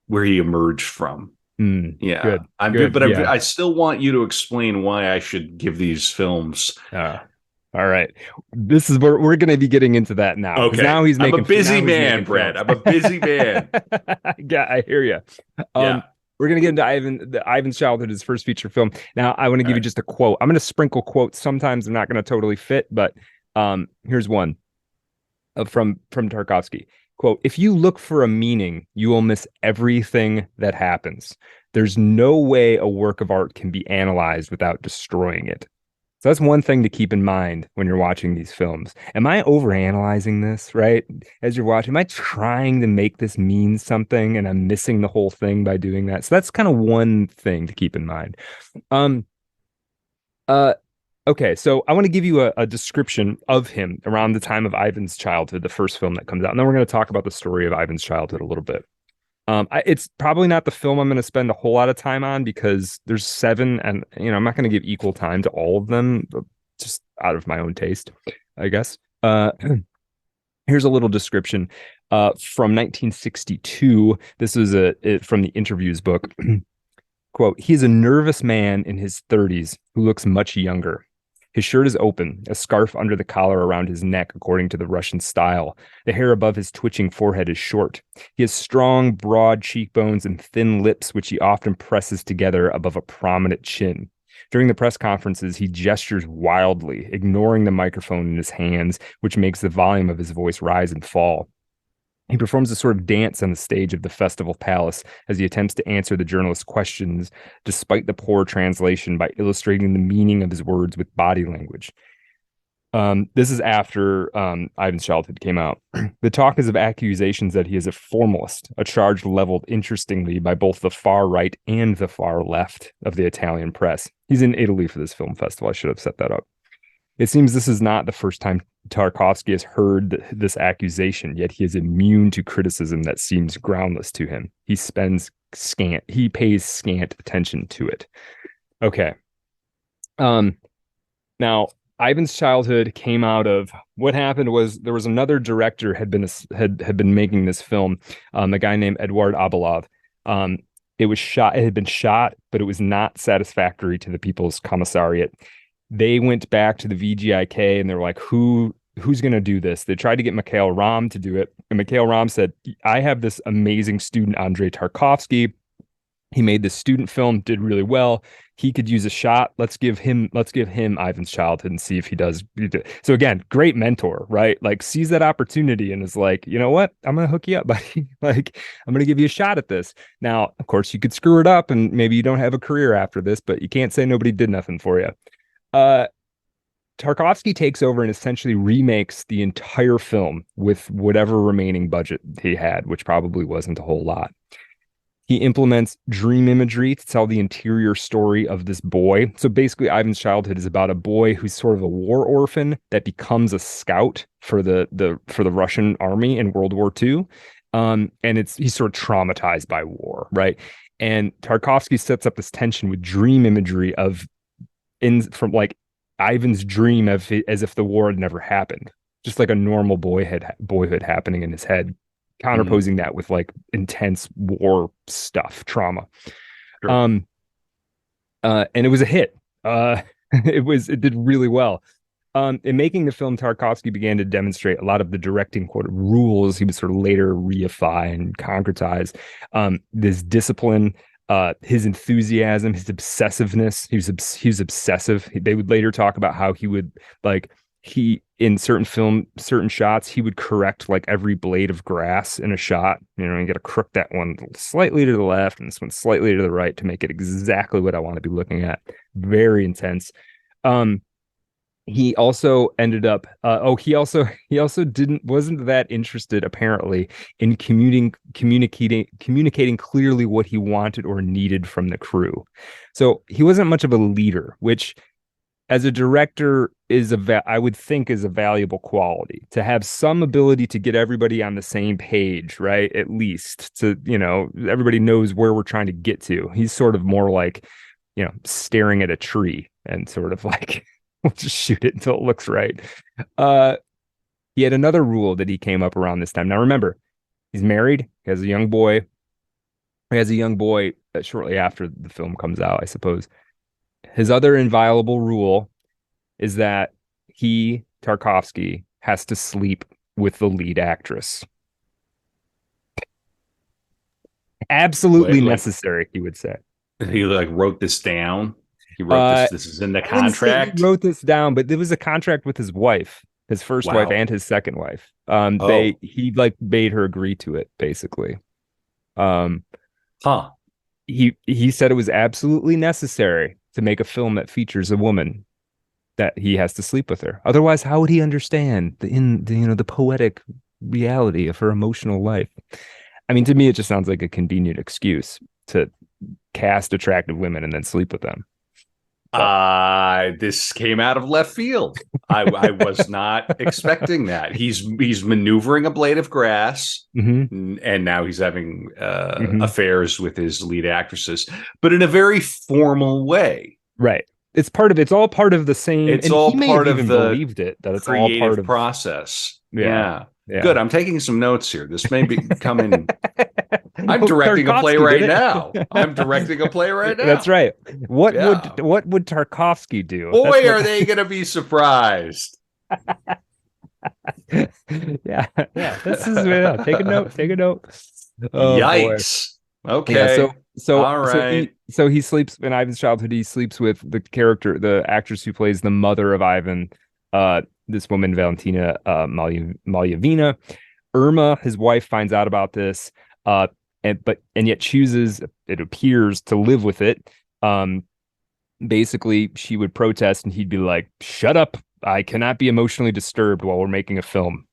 emerged from. Yeah, Good. Good. but Yeah. I still want you to explain why I should give these films. All right. This is where we're going to be getting into that now, because Okay, now he's I'm a making busy now he's man, making Brett. films. I'm a busy man. Yeah, I hear you. Yeah. We're gonna get into Ivan's childhood, his first feature film. Now, I want to All give you right. just a quote. I'm gonna sprinkle quotes. Sometimes they're not gonna totally fit, but here's one from Tarkovsky. Quote: "If you look for a meaning, you will miss everything that happens. There's no way a work of art can be analyzed without destroying it." So that's one thing to keep in mind when you're watching these films. Am I overanalyzing this, right? As you're watching, am I trying to make this mean something and I'm missing the whole thing by doing that? So that's kind of one thing to keep in mind. Um, uh, okay, so I want to give you a description of him around the time of Ivan's childhood, the first film that comes out. And then we're going to talk about the story of Ivan's childhood a little bit. It's probably not the film I'm going to spend a whole lot of time on because there's seven, and I'm not going to give equal time to all of them, just out of my own taste, I guess. Here's a little description from 1962. This is from the interviews book. Quote: "He is a nervous man in his 30s who looks much younger. His shirt is open, a scarf under the collar around his neck, according to the Russian style. The hair above his twitching forehead is short. He has strong, broad cheekbones and thin lips, which he often presses together above a prominent chin. During the press conferences, he gestures wildly, ignoring the microphone in his hands, which makes the volume of his voice rise and fall. He performs a sort of dance on the stage of the Festival Palace as he attempts to answer the journalist's questions, despite the poor translation, by illustrating the meaning of his words with body language." This is after Ivan's Childhood came out. "The talk is of accusations that he is a formalist, a charge leveled, interestingly, by both the far right and the far left of the Italian press." He's in Italy for this film festival. I should have set that up. "It seems this is not the first time Tarkovsky has heard this accusation, yet he is immune to criticism that seems groundless to him. He pays scant attention to it." Okay. Now, Ivan's Childhood came out of what happened was there was another director had been making this film, a guy named Eduard Abalov. It had been shot, but it was not satisfactory to the People's Commissariat. They went back to the VGIK and they were like, who's going to do this? They tried to get Mikhail Ram to do it. And Mikhail Ram said, "I have this amazing student, Andrei Tarkovsky. He made this student film, did really well. He could use a shot. Let's give him Ivan's Childhood and see if he does." So again, great mentor, right? Like sees that opportunity and is like, you know what? I'm going to hook you up, buddy. Like I'm going to give you a shot at this. Now, of course, you could screw it up and maybe you don't have a career after this, but you can't say nobody did nothing for you. Tarkovsky takes over and essentially remakes the entire film with whatever remaining budget he had, which probably wasn't a whole lot. He implements dream imagery to tell the interior story of this boy. So basically, Ivan's Childhood is about a boy who's sort of a war orphan that becomes a scout for the Russian army in World War II. And he's sort of traumatized by war, right? And Tarkovsky sets up this tension with dream imagery from like Ivan's dream as if the war had never happened, just like a normal boyhood happening in his head, counterposing that with like intense war stuff, trauma. Sure. And it was a hit. It did really well. In making the film, Tarkovsky began to demonstrate a lot of the directing quote rules he would sort of later reify and concretize. This discipline, his enthusiasm, his obsessiveness. He was obsessive. They would later talk about how he would in certain shots, he would correct like every blade of grass in a shot. You got to crook that one slightly to the left and this one slightly to the right to make it exactly what I want to be looking at. Very intense. He also ended up he also wasn't that interested apparently in communicating clearly what he wanted or needed from the crew. So he wasn't much of a leader, which as a director I would think is a valuable quality, to have some ability to get everybody on the same page, right? At least to, everybody knows where we're trying to get to. He's sort of more like, staring at a tree and sort of like, we'll just shoot it until it looks right. He had another rule that he came up around this time. Now remember, he's married, he has a young boy. He has a young boy shortly after the film comes out, I suppose. His other inviolable rule is that he, Tarkovsky, has to sleep with the lead actress. Absolutely necessary, he would say. He like wrote this down. He wrote this. This is in the contract. He wrote this down, but there was a contract with his wife, his first wife and his second wife. He like made her agree to it, basically. He said it was absolutely necessary to make a film that features a woman, that he has to sleep with her. Otherwise, how would he understand the poetic reality of her emotional life? I mean, to me, it just sounds like a convenient excuse to cast attractive women and then sleep with them. This came out of left field. I was not expecting that. He's maneuvering a blade of grass, and now he's having affairs with his lead actresses, but in a very formal way. Right. It's all part of the same. It's all part of the believed it that it's creative all part of process. Yeah. Good. I'm taking some notes here. This may be coming. I'm directing a play right now. That's right. What would Tarkovsky do? Boy, are they going to be surprised. Yeah. This is take a note. Oh, yikes. Boy. Okay. Yeah, so all right. So he sleeps in Ivan's childhood. He sleeps with the actress who plays the mother of Ivan. This woman, Valentina Malyavina. Irma, his wife, finds out about this, and yet chooses, it appears, to live with it. Basically, she would protest, and he'd be like, "Shut up! I cannot be emotionally disturbed while we're making a film."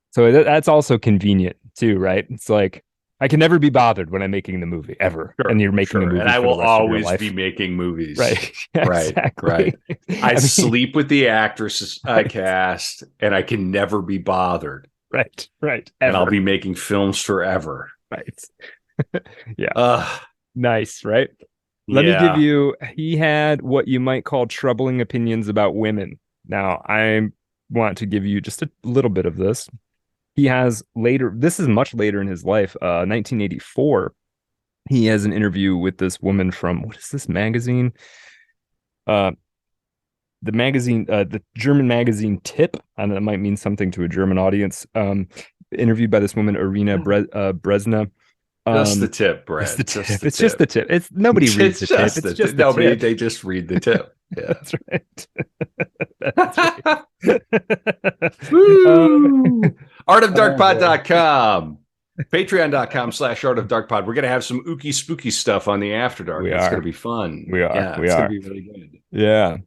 So that's also convenient too, right? It's like, I can never be bothered when I'm making the movie, ever. Sure, and you're making a movie, and I will always be making movies. Right. Exactly. Right. I sleep with the actresses I cast, and I can never be bothered. Right. Ever. And I'll be making films forever. Right. Yeah. Nice, right? Let me give you, he had what you might call troubling opinions about women. Now, I want to give you just a little bit of this. He has this is much later in his life, 1984. He has an interview with this woman from, what is this magazine? The German magazine Tip. I know that might mean something to a German audience. Interviewed by this woman, Irina Brezna. Just the tip, Brad. It's just the tip. It's nobody reads the tip. It's just nobody. Tip. They just read the tip. Yeah, that's right. That's right. Artofdarkpod.com. Patreon.com/artofdarkpod. We're gonna have some ooky spooky stuff on the After Dark. It's gonna be fun. We are. Yeah, it's gonna be really good. Yeah.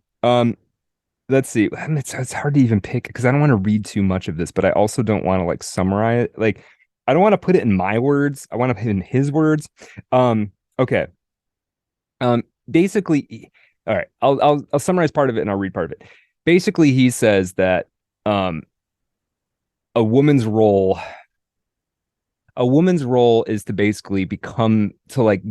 Let's see. It's hard to even pick because I don't want to read too much of this, but I also don't want to like summarize it. Like, I don't want to put it in my words. I want to put it in his words. Okay. Basically, all right. I'll summarize part of it and I'll read part of it. Basically, he says that a woman's role is to basically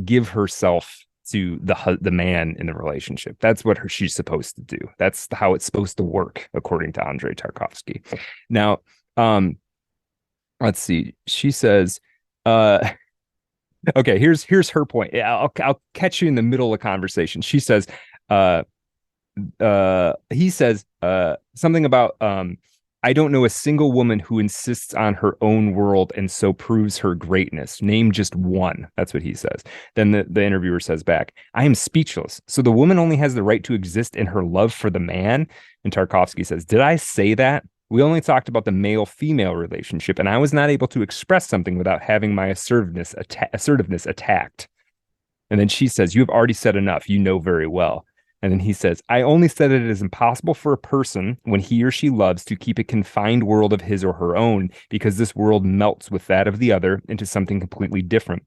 give herself to the man in the relationship. That's what she's supposed to do. That's how it's supposed to work, according to Andrei Tarkovsky. Now, let's see. She says, okay, here's her point. I'll catch you in the middle of the conversation. She says, he says something about, I don't know a single woman who insists on her own world and so proves her greatness. Name just one. That's what he says. Then the interviewer says back, I am speechless. So the woman only has the right to exist in her love for the man? And Tarkovsky says, did I say that? We only talked about the male-female relationship, and I was not able to express something without having my assertiveness attacked. And then she says, you have already said enough. You know very well. And then he says, I only said that it is impossible for a person, when he or she loves, to keep a confined world of his or her own, because this world melts with that of the other into something completely different.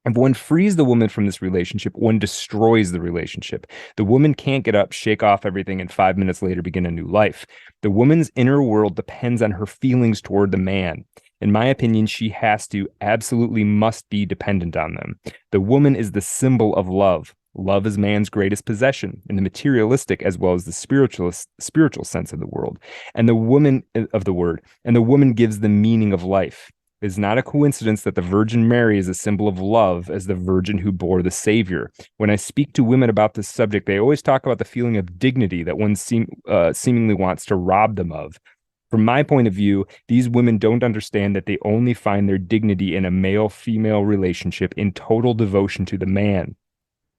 If one frees the woman from this relationship, one destroys the relationship. The woman can't get up, shake off everything, and 5 minutes later begin a new life. The woman's inner world depends on her feelings toward the man. In my opinion, she absolutely must be dependent on them. The woman is the symbol of love. Love is man's greatest possession in the materialistic as well as the spiritual sense of the world, and the woman of the word, and the woman gives the meaning of life. It is not a coincidence that the Virgin Mary is a symbol of love as the virgin who bore the Savior. When I speak to women about this subject, they always talk about the feeling of dignity that one seemingly wants to rob them of. From my point of view, these women don't understand that they only find their dignity in a male-female relationship in total devotion to the man.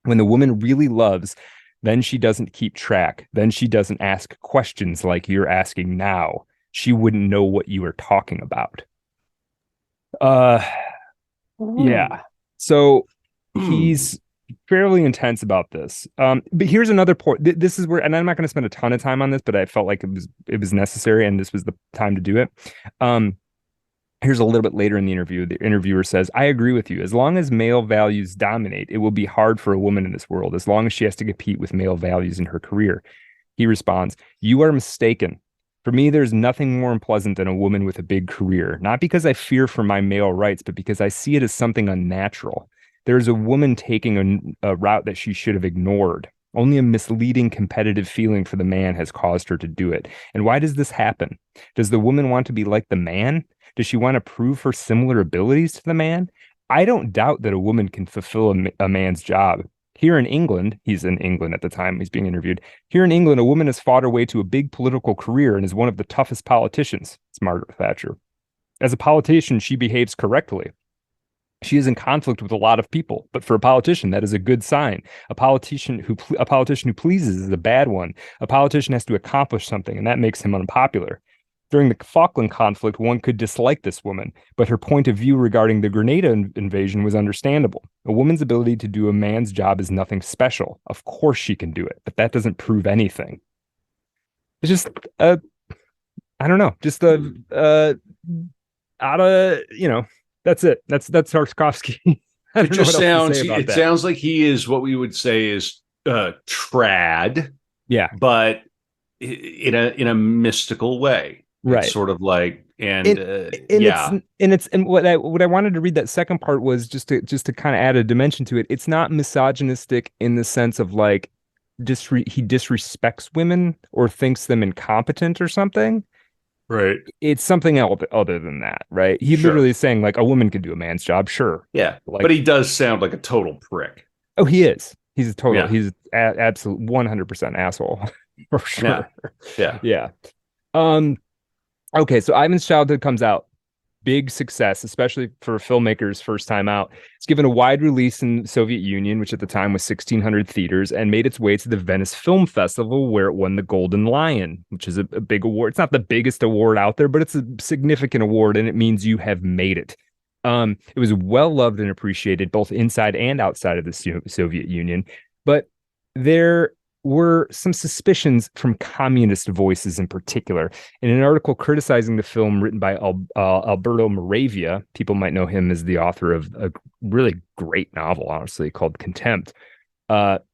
When the woman really loves, then she doesn't keep track. Then she doesn't ask questions like you're asking now. She wouldn't know what you are talking about. Yeah. So he's fairly intense about this. But here's another point. This is where, and I'm not going to spend a ton of time on this, but I felt like it was necessary, and this was the time to do it. Here's a little bit later in the interview. The interviewer says, I agree with you. As long as male values dominate, it will be hard for a woman in this world, as long as she has to compete with male values in her career. He responds, you are mistaken. For me, there's nothing more unpleasant than a woman with a big career, not because I fear for my male rights, but because I see it as something unnatural. There's a woman taking a route that she should have ignored. Only a misleading competitive feeling for the man has caused her to do it. And why does this happen? Does the woman want to be like the man? Does she want to prove her similar abilities to the man? I don't doubt that a woman can fulfill a man's job. Here in England, he's in England at the time he's being interviewed. Here in England, a woman has fought her way to a big political career and is one of the toughest politicians. It's Margaret Thatcher. As a politician, she behaves correctly. She is in conflict with a lot of people, but for a politician, that is a good sign. A politician who pleases is a bad one. A politician has to accomplish something, and that makes him unpopular. During the Falkland conflict, one could dislike this woman, but her point of view regarding the Grenada invasion was understandable. A woman's ability to do a man's job is nothing special. Of course she can do it, but that doesn't prove anything. It's just, I don't know, just out of, that's it. That's Tarkovsky. It just sounds like he is what we would say is trad. Yeah. But in a mystical way. Right. It's sort of like, and what I wanted to read, that second part, was just to kind of add a dimension to it. It's not misogynistic in the sense of like he disrespects women or thinks them incompetent or something. Right. It's something else other than that, right? He literally is saying like a woman can do a man's job, sure. Yeah, but he does sound like a total prick. Oh, he is. He's a total. Yeah. He's absolute 100% asshole for sure. Yeah. Okay, so Ivan's Childhood comes out. Big success, especially for a filmmaker's first time out. It's given a wide release in the Soviet Union, which at the time was 1,600 theaters, and made its way to the Venice Film Festival, where it won the Golden Lion, which is a big award. It's not the biggest award out there, but it's a significant award, and it means you have made it. It was well loved and appreciated both inside and outside of the Soviet Union, but there were some suspicions from communist voices in particular. In an article criticizing the film written by Alberto Moravia, people might know him as the author of a really great novel, honestly, called Contempt.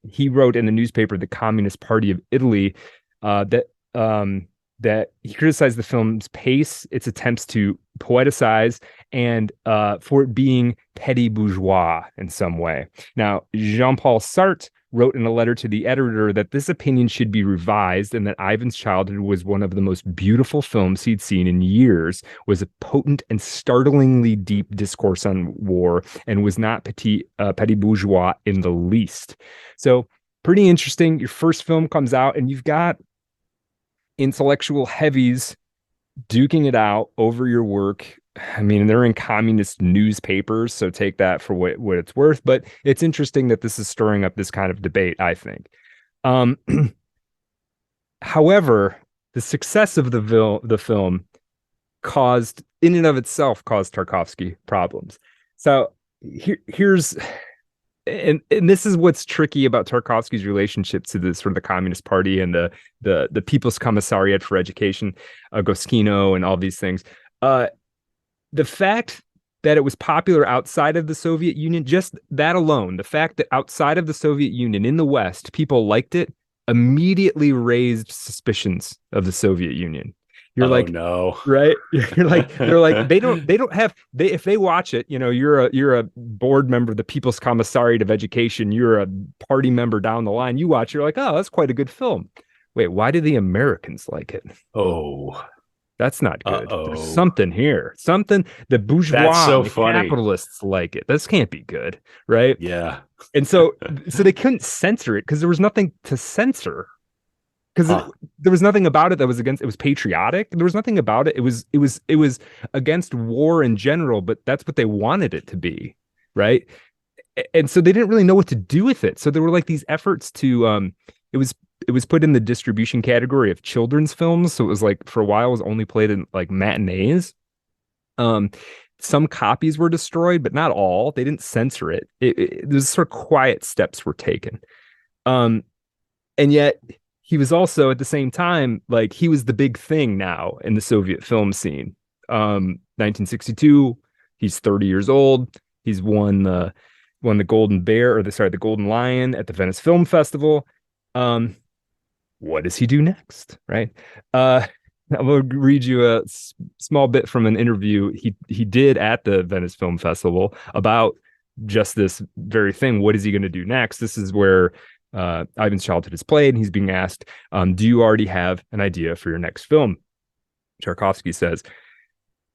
He wrote in the newspaper, The Communist Party of Italy, that he criticized the film's pace, its attempts to poeticize, and for it being petty bourgeois in some way. Now, Jean-Paul Sartre wrote in a letter to the editor that this opinion should be revised and that Ivan's Childhood was one of the most beautiful films he'd seen in years, was a potent and startlingly deep discourse on war, and was not petty bourgeois in the least. So pretty interesting. Your first film comes out and you've got intellectual heavies duking it out over your work. I mean, they're in communist newspapers, so take that for what it's worth. But it's interesting that this is stirring up this kind of debate, I think. However, the success of the film in and of itself caused Tarkovsky problems. So here's this is what's tricky about Tarkovsky's relationship to the sort of the Communist Party and the People's Commissariat for Education, Goskino, and all these things. The fact that it was popular outside of the Soviet Union, just that alone, the fact that outside of the Soviet Union in the West, people liked it, immediately raised suspicions of the Soviet Union. You're Oh like, no. right? You're like, they're like, they don't have, they, if they watch it, you're a board member of the People's Commissariat of Education, you're a party member down the line, you watch, you're like, oh, that's quite a good film. Wait, why do the Americans like it? Oh. That's not good. There's Uh-oh. something here. Something the That's bourgeois so and the funny. capitalists like it. This can't be good, right? Yeah. And so they couldn't censor it because there was nothing to censor. Because Huh. there was nothing about it that was against. It was patriotic. There was nothing about it. It was against war in general, but that's what they wanted it to be, right? And so they didn't really know what to do with it. So there were like these efforts to it was it was put in the distribution category of children's films. So it was like for a while it was only played in like matinees. Um some copies were destroyed, but not all. They didn't censor it. There's sort of quiet steps were taken. Um and yet he was also at the same time like he was the big thing now in the Soviet film scene. 1962, he's 30 years old. He's won the Golden Bear, or the Golden Lion at the Venice Film Festival. Um, what does he do next? Right. Uh, I will read you a small bit from an interview he did at the Venice Film Festival about just this very thing. What is he going to do next? This is where Ivan's childhood is played, and he's being asked, "Do you already have an idea for your next film?" Tarkovsky says,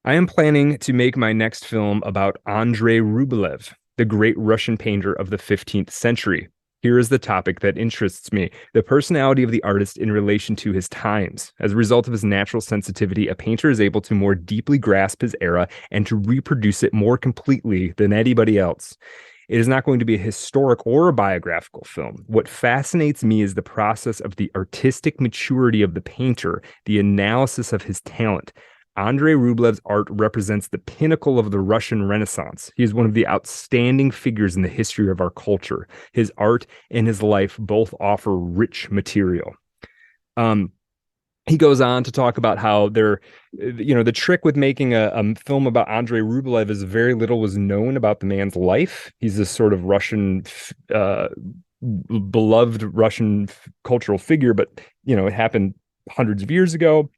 "I am planning to make my next film about Andrei Rublev, the great Russian painter of the 15th century. Here is the topic that interests me: the personality of the artist in relation to his times. As a result of his natural sensitivity, a painter is able to more deeply grasp his era and to reproduce it more completely than anybody else. It is not going to be a historic or a biographical film. What fascinates me is the process of the artistic maturity of the painter, the analysis of his talent. Andrei Rublev's art represents the pinnacle of the Russian Renaissance. He is one of the outstanding figures in the history of our culture. His art and his life both offer rich material." Um, he goes on to talk about how the trick with making a film about Andrei Rublev is very little was known about the man's life. He's this sort of Russian, beloved Russian cultural figure, but it happened hundreds of years ago.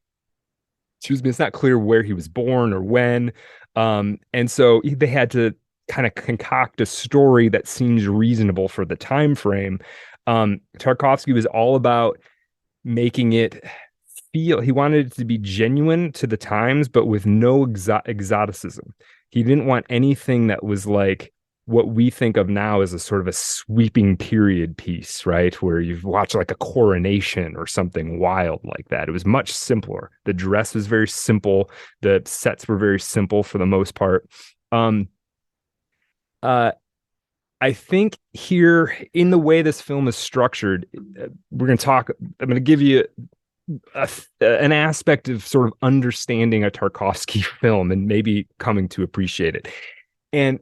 Excuse me, it's not clear where he was born or when. And so they had to kind of concoct a story that seems reasonable for the time frame. Tarkovsky was all about making it feel, he wanted it to be genuine to the times, but with no exoticism. He didn't want anything that was like what we think of now as a sort of a sweeping period piece, right? Where you've watched like a coronation or something wild like that. It was much simpler. The dress was very simple. The sets were very simple for the most part. Um, uh, I think here in the way this film is structured, we're going to talk. I'm going to give you an aspect of sort of understanding a Tarkovsky film and maybe coming to appreciate it. And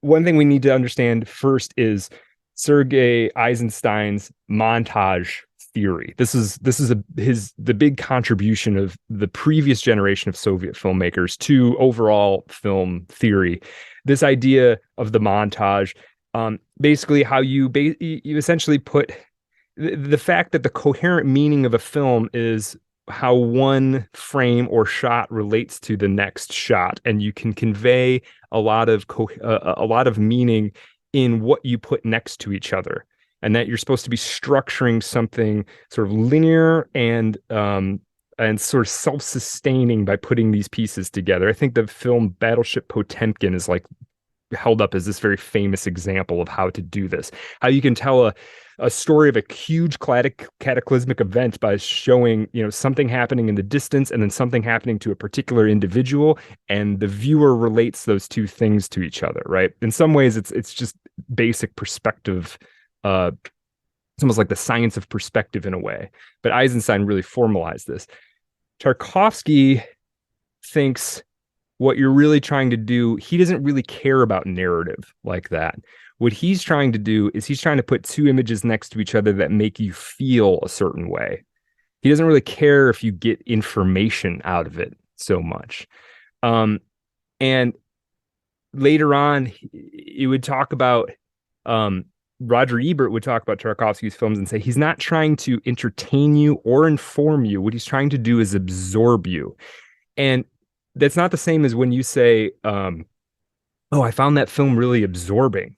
one thing we need to understand first is Sergei Eisenstein's montage theory. This is the big contribution of the previous generation of Soviet filmmakers to overall film theory. This idea of the montage, basically how you essentially put the fact that the coherent meaning of a film is how one frame or shot relates to the next shot, and you can convey a lot of meaning in what you put next to each other, and that you're supposed to be structuring something sort of linear and sort of self-sustaining by putting these pieces together. I think the film Battleship Potemkin is like held up as this very famous example of how to do this. How you can tell a story of a huge cataclysmic event by showing, something happening in the distance and then something happening to a particular individual, and the viewer relates those two things to each other, right? In some ways, it's just basic perspective. It's almost like the science of perspective in a way. But Eisenstein really formalized this. Tarkovsky thinks what you're really trying to do, he doesn't really care about narrative like that. What he's trying to do is he's trying to put two images next to each other that make you feel a certain way. He doesn't really care if you get information out of it so much. And later on, he would talk about Roger Ebert would talk about Tarkovsky's films and say he's not trying to entertain you or inform you. What he's trying to do is absorb you. And that's not the same as when you say, oh, I found that film really absorbing.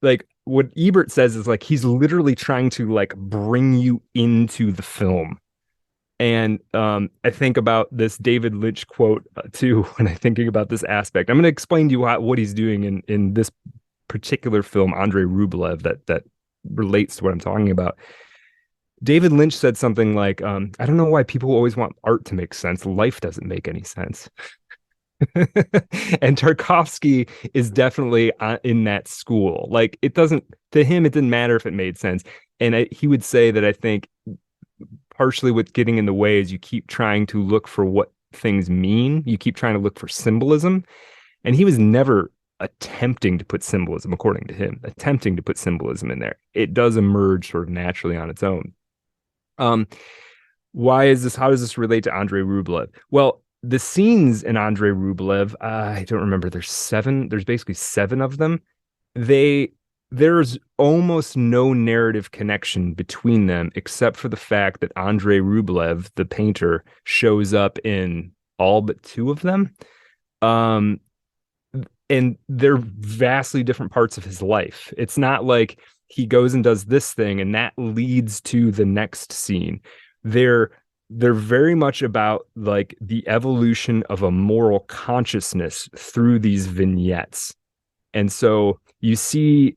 Like what Ebert says is like he's literally trying to like bring you into the film. And I think about this David Lynch quote too when I'm thinking about this aspect. I'm going to explain to you what he's doing in this particular film, Andrei Rublev, that relates to what I'm talking about. David Lynch said something like, I don't know why people always want art to make sense. Life doesn't make any sense. And Tarkovsky is definitely in that school. Like it doesn't, to him, it didn't matter if it made sense. And he would say that I think partially what's getting in the way is you keep trying to look for what things mean. You keep trying to look for symbolism. And he was never attempting to put symbolism, according to him, attempting to put symbolism in there. It does emerge sort of naturally on its own. Why is this? How does this relate to Andrei Rublev? Well, the scenes in Andrei Rublev, I don't remember. There's 7. There's basically 7 of them. There's almost no narrative connection between them, except for the fact that Andrei Rublev, the painter, shows up in all but 2 of them. And they're vastly different parts of his life. It's not like he goes and does this thing and that leads to the next scene. They're very much about like the evolution of a moral consciousness through these vignettes. And so you see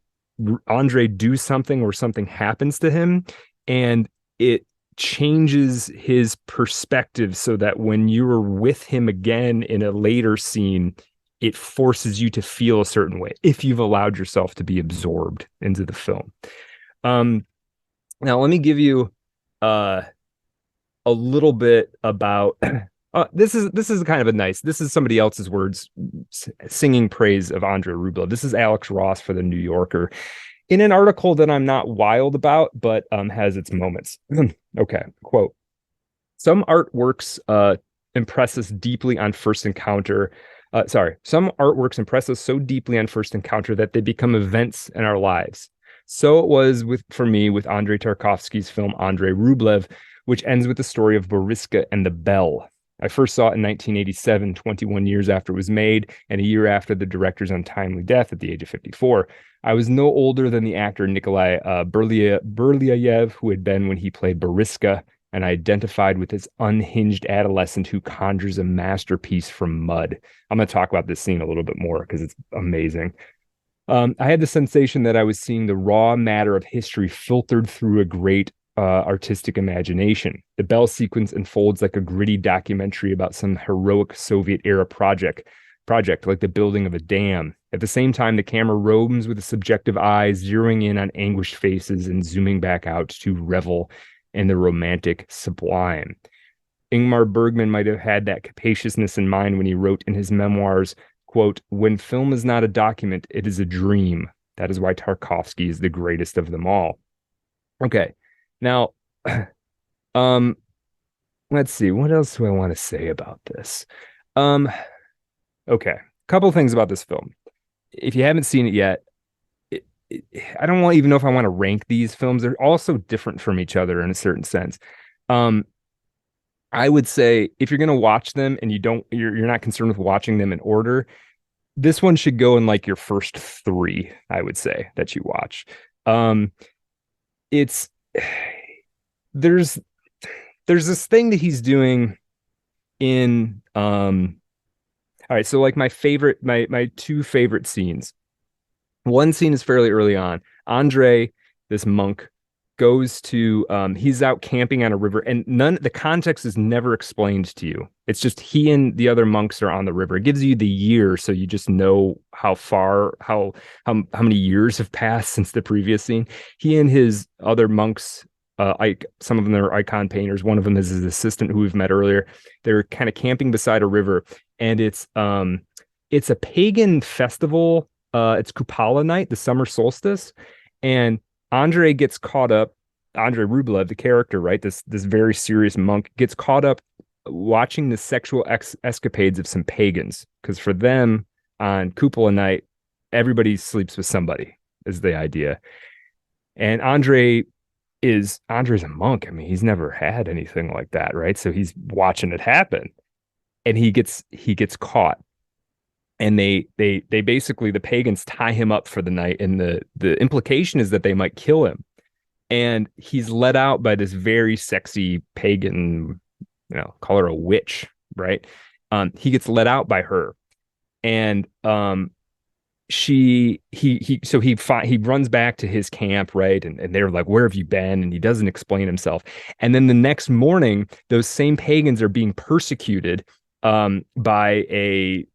Andrei do something or something happens to him and it changes his perspective so that when you're with him again in a later scene, it forces you to feel a certain way if you've allowed yourself to be absorbed into the film. Now, let me give you a little bit about this is kind of a nice, this is somebody else's words singing praise of Andrei Rublev. This is Alex Ross for the New Yorker in an article that I'm not wild about, but has its moments. Okay, quote, some artworks impress us deeply on first encounter. Some artworks impress us so deeply on first encounter that they become events in our lives. So it was for me with Andrei Tarkovsky's film Andrei Rublev, which ends with the story of Boriska and the Bell. I first saw it in 1987, 21 years after it was made, and a year after the director's untimely death at the age of 54. I was no older than the actor Nikolai Berlyayev, who had been when he played Boriska, and I identified with this unhinged adolescent who conjures a masterpiece from mud. I'm going to talk about this scene a little bit more because it's amazing. I had the sensation that I was seeing the raw matter of history filtered through a great artistic imagination. The Bell sequence unfolds like a gritty documentary about some heroic Soviet-era project like the building of a dam. At the same time, the camera roams with a subjective eye, zeroing in on anguished faces and zooming back out to revel in the romantic sublime. Ingmar Bergman might have had that capaciousness in mind when he wrote in his memoirs, quote, when film is not a document, it is a dream. That is why Tarkovsky is the greatest of them all. Okay, now, let's see. What else do I want to say about this? Okay, a couple of things about this film. If you haven't seen it yet, I don't even know if I want to rank these films. They're all so different from each other in a certain sense. I would say if you're going to watch them and you're not concerned with watching them in order, this one should go in like your first 3, I would say, that you watch. There's this thing that he's doing in all right, so like my 2 favorite scenes. One scene is fairly early on. Andrei, this monk, goes to he's out camping on a river, and the context is never explained to you. It's just he and the other monks are on the river. It gives you the year, so you just know how many years have passed since the previous scene. He and his other monks, some of them are icon painters. One of them is his assistant who we've met earlier. They're kind of camping beside a river, and it's a pagan festival. It's Kupala night, the summer solstice, and Andrei gets caught up. Andrei Rublev, the character, right? This very serious monk gets caught up watching the sexual escapades of some pagans, because for them on Kupala night, everybody sleeps with somebody is the idea. And Andre's a monk. I mean, he's never had anything like that, right? So he's watching it happen, and he gets caught. And they basically, the pagans tie him up for the night, and the implication is that they might kill him. And he's let out by this very sexy pagan, call her a witch, right? He gets let out by her, and he runs back to his camp, right? And they're like, where have you been? And he doesn't explain himself. And then the next morning, those same pagans are being persecuted by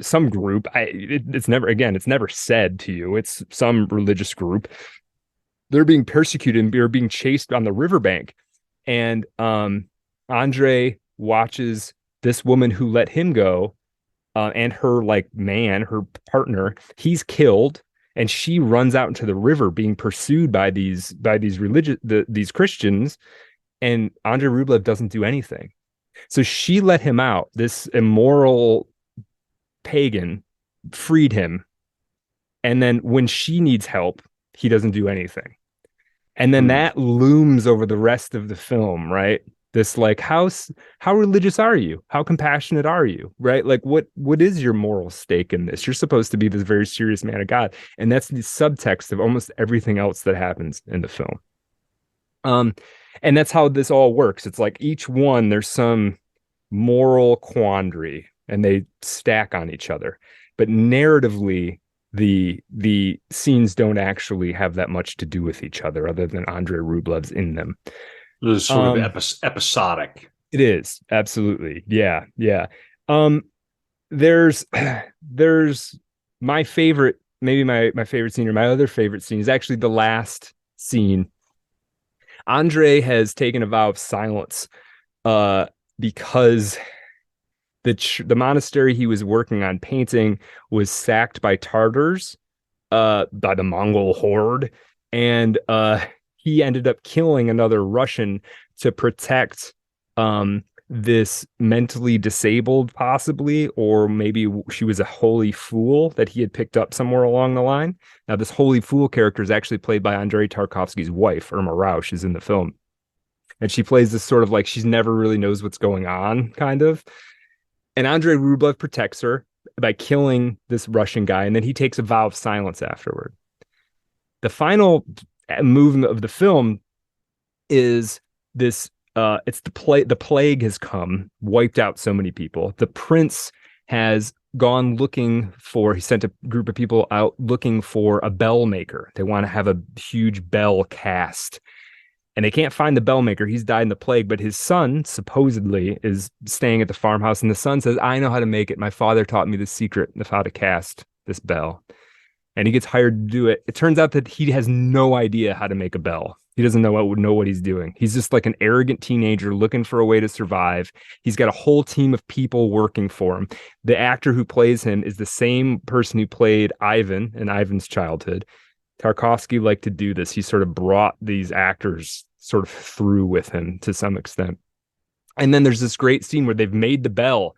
some group. It's never said to you. It's some religious group. They're being persecuted and they're being chased on the riverbank. And Andrei watches this woman who let him go, and her her partner, he's killed, and she runs out into the river being pursued by these these Christians, and Andrei Rublev doesn't do anything. So she let him out. This immoral pagan freed him, and then when she needs help, he doesn't do anything. And then that looms over the rest of the film, right? This how religious are you? How compassionate are you? Right? Like what is your moral stake in this? You're supposed to be this very serious man of God. And that's the subtext of almost everything else that happens in the film. And that's how this all works. It's like each one, there's some moral quandary and they stack on each other. But narratively, the scenes don't actually have that much to do with each other other than Andrei Rublev's in them. It was sort of episodic. It is, absolutely. Yeah. There's my favorite, maybe my favorite scene, or my other favorite scene, is actually the last scene. Andrei has taken a vow of silence because the monastery he was working on painting was sacked by Tartars, by the Mongol horde, and he ended up killing another Russian to protect this mentally disabled, possibly, or maybe she was a holy fool that he had picked up somewhere along the line. Now, this holy fool character is actually played by Andrei Tarkovsky's wife, Irma Rausch, is in the film. And she plays this sort of like she's never really knows what's going on, kind of. And Andrei Rublev protects her by killing this Russian guy, and then he takes a vow of silence afterward. The final movement of the film is this it's the plague has come, wiped out so many people. The prince has gone looking for, he sent a group of people out looking for a bell maker. They want to have a huge bell cast, and they can't find the bell maker. He's died in the plague, but his son supposedly is staying at the farmhouse, and the son says, I know how to make it. My father taught me the secret of how to cast this bell. And he gets hired to do it. It turns out that he has no idea how to make a bell. He doesn't know what he's doing. He's just like an arrogant teenager looking for a way to survive. He's got a whole team of people working for him. The actor who plays him is the same person who played Ivan in Ivan's childhood. Tarkovsky liked to do this. He sort of brought these actors sort of through with him to some extent. And then there's this great scene where they've made the bell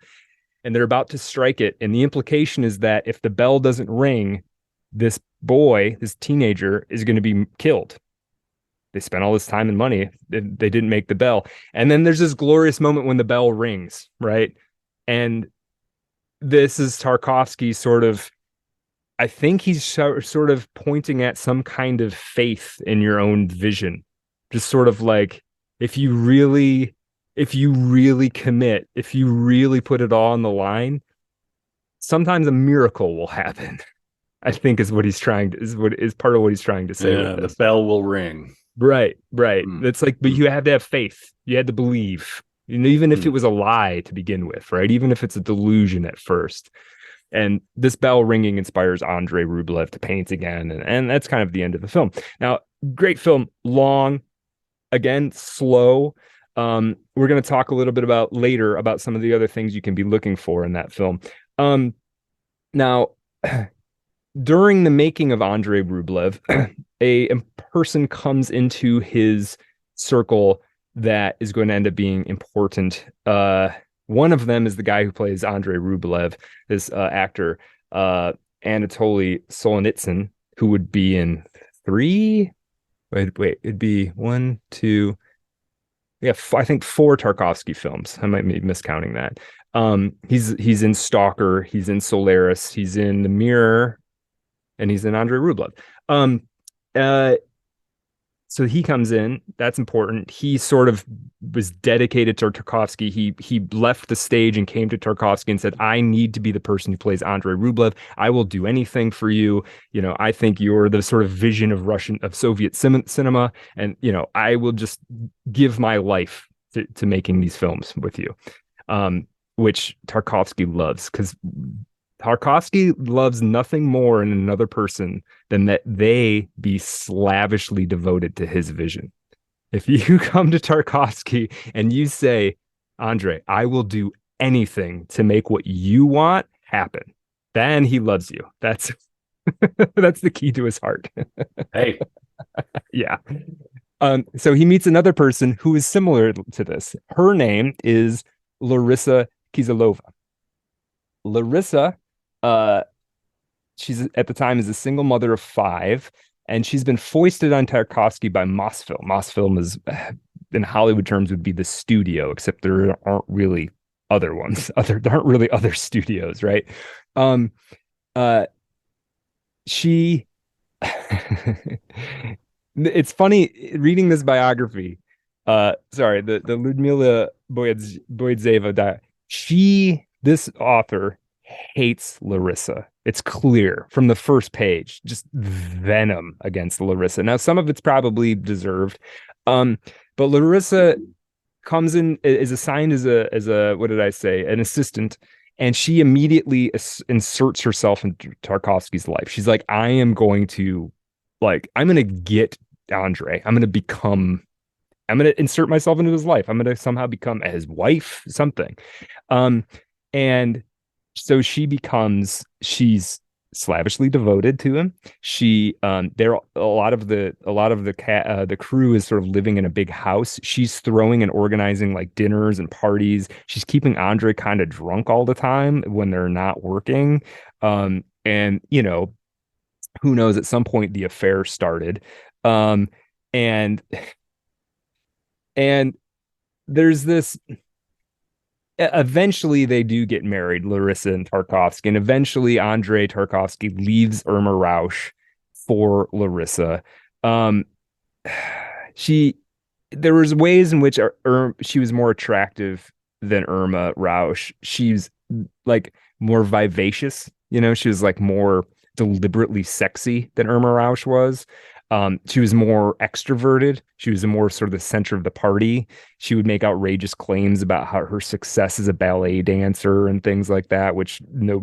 and they're about to strike it. And the implication is that if the bell doesn't ring, this boy, this teenager, is going to be killed. They spent all this time and money. They didn't make the bell. And then there's this glorious moment when the bell rings, right? And this is Tarkovsky sort of, I think he's sort of pointing at some kind of faith in your own vision. Just sort of like, if you really commit, if you really put it all on the line, sometimes a miracle will happen. I think is what he's trying to, is part of what he's trying to say. Yeah, the bell will ring. Right. It's like, but you have to have faith. You had to believe, even if it was a lie to begin with, right? Even if it's a delusion at first. And this bell ringing inspires Andrei Rublev to paint again. And that's kind of the end of the film. Now, great film, long, again, slow. We're going to talk a little bit later about some of the other things you can be looking for in that film. Now, during the making of Andrei Rublev, a person comes into his circle that is going to end up being important. One of them is the guy who plays Andrei Rublev, this actor, Anatoly Solonitsyn, who would be in three. Wait, it'd be one, two. Yeah, I think four Tarkovsky films. I might be miscounting that. He's in Stalker, he's in Solaris, he's in The Mirror, and he's in Andrei Rublev. Um, uh, so he comes in. That's important. He sort of was dedicated to Tarkovsky. He left the stage and came to Tarkovsky and said, "I need to be the person who plays Andrei Rublev. I will do anything for you. You know, I think you're the sort of vision of Soviet cinema, and you know, I will just give my life to making these films with you." Which Tarkovsky loves, because Tarkovsky loves nothing more in another person than that they be slavishly devoted to his vision. If you come to Tarkovsky and you say, "Andrei, I will do anything to make what you want happen," then he loves you. That's that's the key to his heart. Hey. Yeah. So he meets another person who is similar to this. Her name is Larissa Kizilova. Larissa, she's at the time is a single mother of 5, and she's been foisted on Tarkovsky by Mosfilm. Mosfilm is, in Hollywood terms, would be the studio, except there aren't really other ones. There aren't really other studios, right? She It's funny reading this biography. Sorry, the Ludmila Boyadzeva. This author hates Larissa. It's clear from the first page, just venom against Larissa. Now, some of it's probably deserved, but Larissa comes in, is assigned as a what did I say, an assistant, and she immediately inserts herself into Tarkovsky's life. She's like, I'm going to get Andrei. I'm going to insert myself into his life. I'm going to somehow become his wife, something. And so she's slavishly devoted to him. A lot of the crew is sort of living in a big house. She's throwing and organizing like dinners and parties. She's keeping Andrei kind of drunk all the time when they're not working. And you know, who knows, at some point the affair started. And there's this, eventually they do get married, Larissa and Tarkovsky, and eventually Andrei Tarkovsky leaves Irma Rausch for Larissa. There was ways in which she was more attractive than Irma Rausch. She's like more vivacious, you know, she was like more deliberately sexy than Irma Rausch was. She was more extroverted. She was more sort of the center of the party. She would make outrageous claims about how her success as a ballet dancer and things like that, which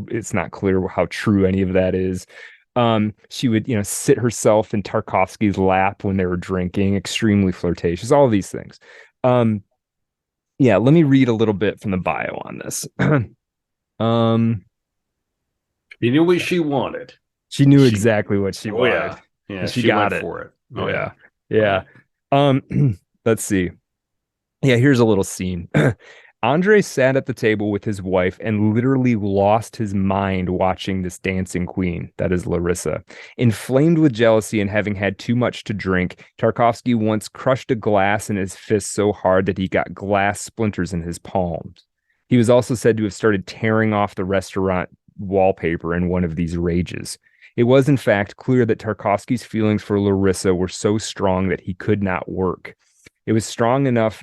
it's not clear how true any of that is. She would, you know, sit herself in Tarkovsky's lap when they were drinking, extremely flirtatious, all of these things. Yeah, let me read a little bit from the bio on this. You knew what she wanted. She knew exactly what she wanted. Yeah. Yeah, she got went it for it. Oh yeah. Let's see. Yeah, here's a little scene. Andrei sat at the table with his wife and literally lost his mind watching this dancing queen, that is Larissa. Inflamed with jealousy and having had too much to drink, Tarkovsky once crushed a glass in his fist so hard that he got glass splinters in his palms. He was also said to have started tearing off the restaurant wallpaper in one of these rages. It was, in fact, clear that Tarkovsky's feelings for Larissa were so strong that he could not work. It was enough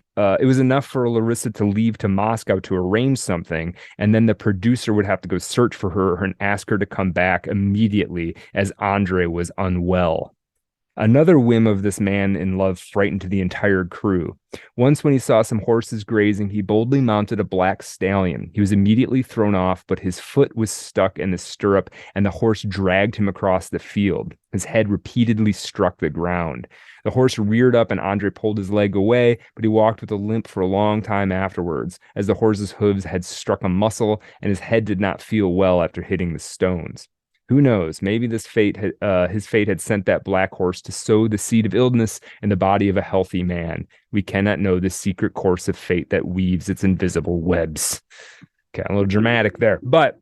for Larissa to leave to Moscow to arrange something, and then the producer would have to go search for her and ask her to come back immediately as Andrei was unwell. Another whim of this man in love frightened the entire crew. Once when he saw some horses grazing, he boldly mounted a black stallion. He was immediately thrown off, but his foot was stuck in the stirrup, and the horse dragged him across the field. His head repeatedly struck the ground. The horse reared up, and Andrei pulled his leg away, but he walked with a limp for a long time afterwards, as the horse's hooves had struck a muscle, and his head did not feel well after hitting the stones. Who knows? Maybe his fate had sent that black horse to sow the seed of illness in the body of a healthy man. We cannot know the secret course of fate that weaves its invisible webs. Okay, a little dramatic there, but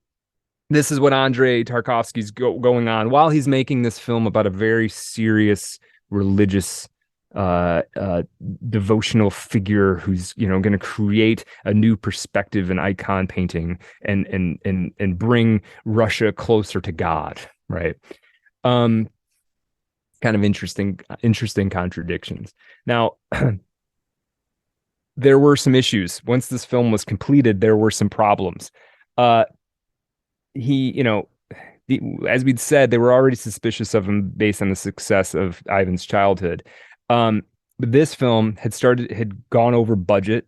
this is what Andrei Tarkovsky's going on while he's making this film about a very serious religious devotional figure who's going to create a new perspective in icon painting and bring Russia closer to God, right? Kind of interesting contradictions. Now, there were some issues. Once this film was completed, there were some problems. As we'd said, they were already suspicious of him based on the success of Ivan's childhood. But this film had gone over budget.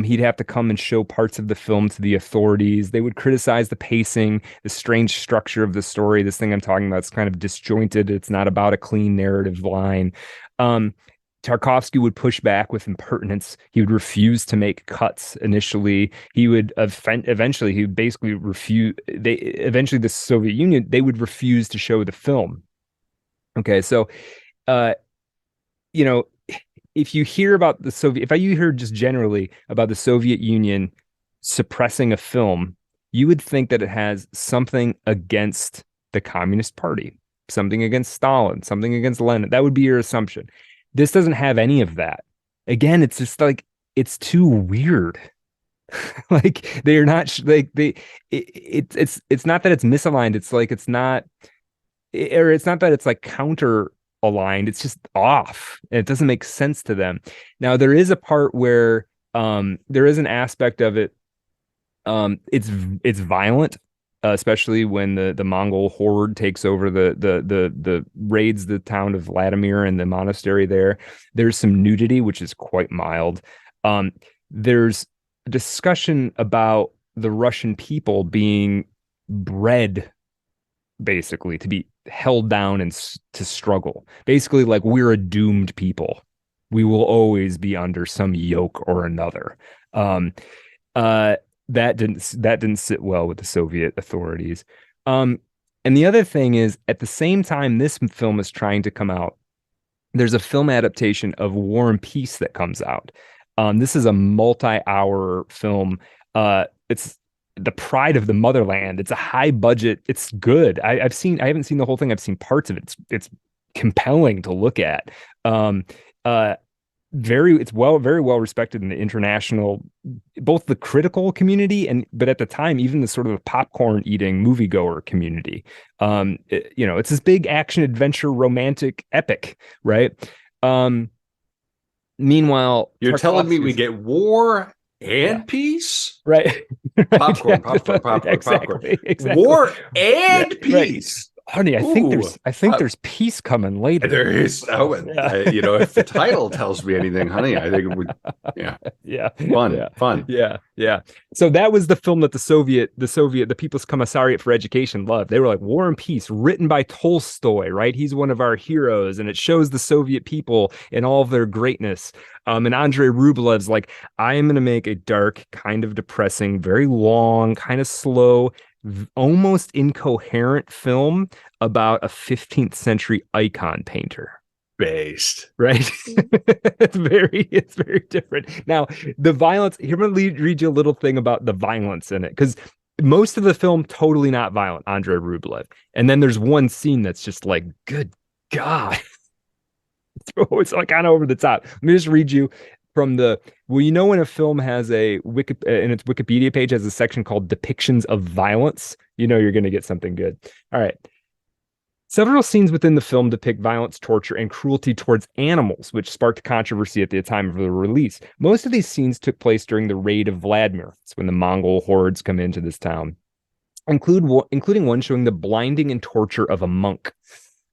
He'd have to come and show parts of the film to the authorities. They would criticize the pacing, the strange structure of the story. This thing I'm talking about is kind of disjointed. It's not about a clean narrative line. Tarkovsky would push back with impertinence. He would refuse to make cuts initially. He would eventually, he would basically refuse. Eventually, the Soviet Union, they would refuse to show the film. Okay, so, if you hear about if you hear just generally about the Soviet Union suppressing a film, you would think that it has something against the Communist Party, something against Stalin, something against Lenin. That would be your assumption. This doesn't have any of that. Again, it's just like, it's too weird. Like, they're not like it's not that it's misaligned. It's like, it's not that it's like counter aligned. It's just off. It doesn't make sense to them. Now, there is a part where there is an aspect of it. It's violent, especially when the Mongol horde takes over the raids the town of Vladimir and the monastery there. There's some nudity, which is quite mild. There's a discussion about the Russian people being bred basically to be held down and to struggle. Basically, like, we're a doomed people. We will always be under some yoke or another. That didn't sit well with the Soviet authorities. And the other thing is, at the same time this film is trying to come out, there's a film adaptation of War and Peace that comes out. This is a multi-hour film. It's the pride of the motherland. It's a high budget. It's good. I haven't seen the whole thing. I've seen parts of it. It's compelling to look at. Very well respected in the international, both the critical community but at the time, even the sort of popcorn eating moviegoer community. It's this big action adventure romantic epic, right? Meanwhile, you're telling me we get war and peace, right? Popcorn. Exactly. War and peace. Right. Honey, I think there's peace coming later. There is. If the title tells me anything, honey, I think it would. Yeah. Fun. Yeah. So that was the film that the People's Commissariat for Education loved. They were like, War and Peace, written by Tolstoy, right? He's one of our heroes, and it shows the Soviet people in all of their greatness. And Andrei Rublev's like, I am going to make a dark, kind of depressing, very long, kind of slow, almost incoherent film about a 15th century icon painter. Based, right? It's very different. Now, the violence, here, I'm going to read you a little thing about the violence in it, because most of the film, totally not violent, Andrei Rublev. And then there's one scene that's just like, good God. It's like kind of over the top. Let me just read you from when a film has in its Wikipedia page has a section called depictions of violence, you're going to get something good. All right. Several scenes within the film depict violence, torture, and cruelty towards animals, which sparked controversy at the time of the release. Most of these scenes took place during the raid of Vladimir. It's when the Mongol hordes come into this town, including one showing the blinding and torture of a monk.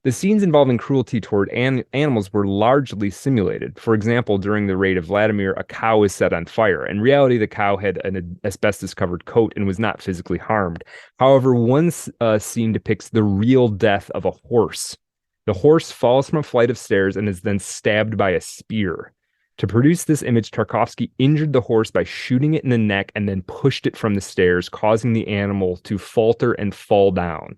The scenes involving cruelty toward animals were largely simulated. For example, during the raid of Vladimir, a cow is set on fire. In reality, the cow had an asbestos-covered coat and was not physically harmed. However, one scene depicts the real death of a horse. The horse falls from a flight of stairs and is then stabbed by a spear. To produce this image, Tarkovsky injured the horse by shooting it in the neck and then pushed it from the stairs, causing the animal to falter and fall down.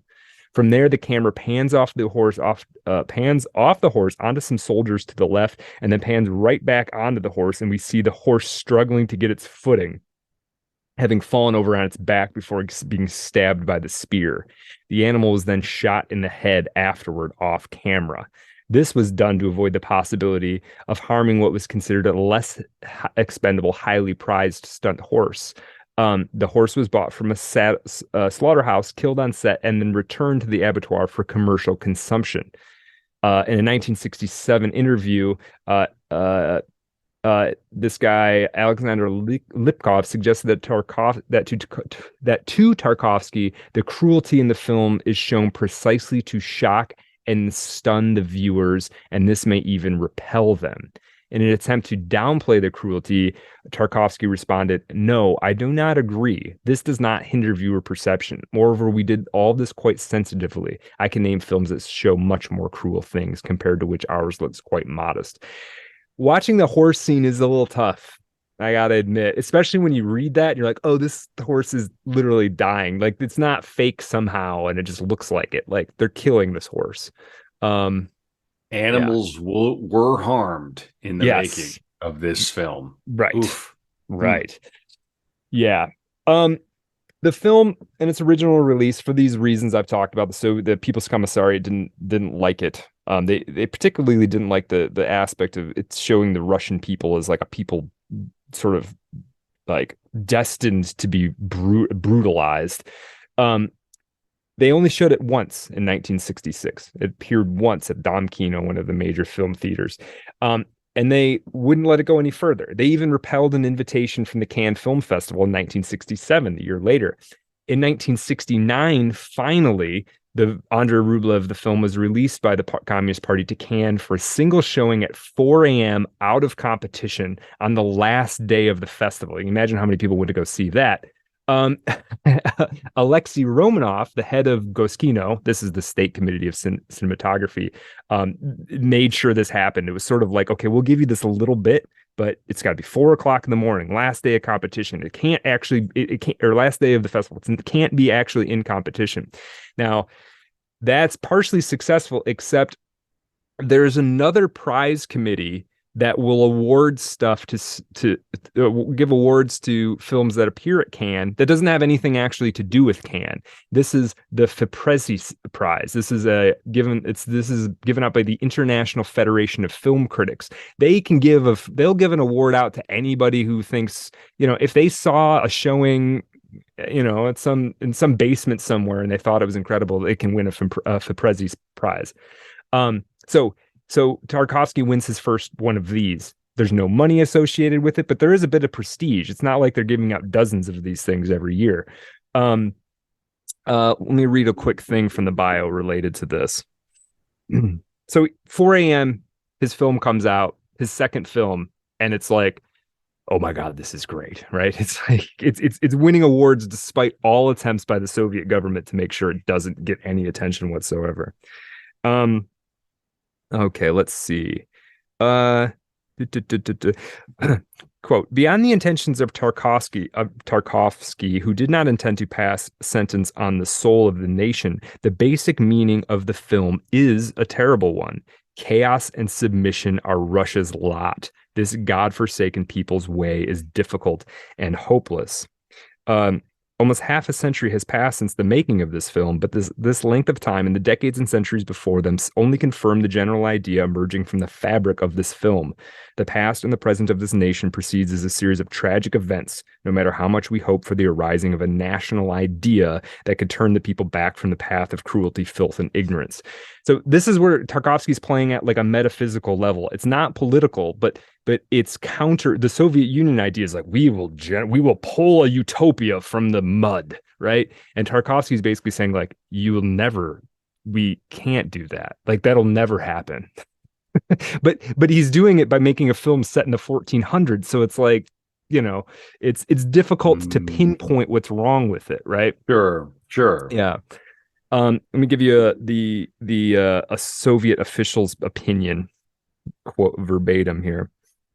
From there, the camera pans off the horse onto some soldiers to the left, and then pans right back onto the horse, and we see the horse struggling to get its footing. having fallen over on its back before being stabbed by the spear. The animal was then shot in the head afterward off camera. This was done to avoid the possibility of harming what was considered a less expendable, highly prized stunt horse. The horse was bought from a slaughterhouse, killed on set, and then returned to the abattoir for commercial consumption. In a 1967 interview, this guy Alexander Lipkov suggested that to Tarkovsky, the cruelty in the film is shown precisely to shock and stun the viewers, and this may even repel them. In an attempt to downplay the cruelty, Tarkovsky responded, "No, I do not agree. This does not hinder viewer perception. Moreover, we did all this quite sensitively. I can name films that show much more cruel things, compared to which ours looks quite modest." Watching the horse scene is a little tough, I gotta admit, especially when you read that, you're like, oh, this horse is literally dying. Like, it's not fake somehow, and it just looks like it. Like, they're killing this horse. Animals were harmed in the Yes. making of this film. Right. Oof. Right. Yeah. The film in its original release, for these reasons I've talked about, so the People's Commissariat didn't like it. They particularly didn't like the aspect of it showing the Russian people as like a people sort of like destined to be brutalized. They only showed it once in 1966. It appeared once at Dom Kino, one of the major film theaters. And they wouldn't let it go any further. They even repelled an invitation from the Cannes Film Festival in 1967, the year later. In 1969, finally, the Andrei Rublev, the film, was released by the Communist Party to Cannes for a single showing at 4 a.m. out of competition on the last day of the festival. You can imagine how many people went to go see that. Alexei Romanov, the head of Goskino, this is the State Committee of Cinematography, made sure this happened. It was sort of like, okay, we'll give you this a little bit, but it's got to be 4 o'clock in the morning, last day of competition. It can't actually, it can't, or last day of the festival. It can't be actually in competition. Now, that's partially successful, except there's another prize committee that will award stuff to give awards to films that appear at Cannes that doesn't have anything actually to do with Cannes. This is the FIPRESI Prize. This is given out by the International Federation of Film Critics. They'll give an award out to anybody who thinks, if they saw a showing, at in some basement somewhere and they thought it was incredible, they can win a FIPRESI Prize. So Tarkovsky wins his first one of these. There's no money associated with it, but there is a bit of prestige. It's not like they're giving out dozens of these things every year. Let me read a quick thing from the bio related to this. So 4 a.m., his film comes out, his second film, and it's like, oh my God, this is great, right? It's like it's winning awards despite all attempts by the Soviet government to make sure it doesn't get any attention whatsoever. Okay, let's see. Quote, beyond the intentions of Tarkovsky, who did not intend to pass sentence on the soul of the nation, the basic meaning of the film is a terrible one. Chaos and submission are Russia's lot. This godforsaken people's way is difficult and hopeless. Almost half a century has passed since the making of this film, but this length of time and the decades and centuries before them only confirm the general idea emerging from the fabric of this film. The past and the present of this nation proceeds as a series of tragic events, no matter how much we hope for the arising of a national idea that could turn the people back from the path of cruelty, filth, and ignorance. So this is where Tarkovsky's playing at like a metaphysical level. It's not political, but it's counter the Soviet Union idea is like, we will pull a utopia from the mud, right? And Tarkovsky's basically saying like, we can't do that. Like, that'll never happen. but he's doing it by making a film set in the 1400s. So it's like, it's difficult to pinpoint what's wrong with it, right? Sure. Yeah. Let me give you a Soviet official's opinion, quote verbatim here.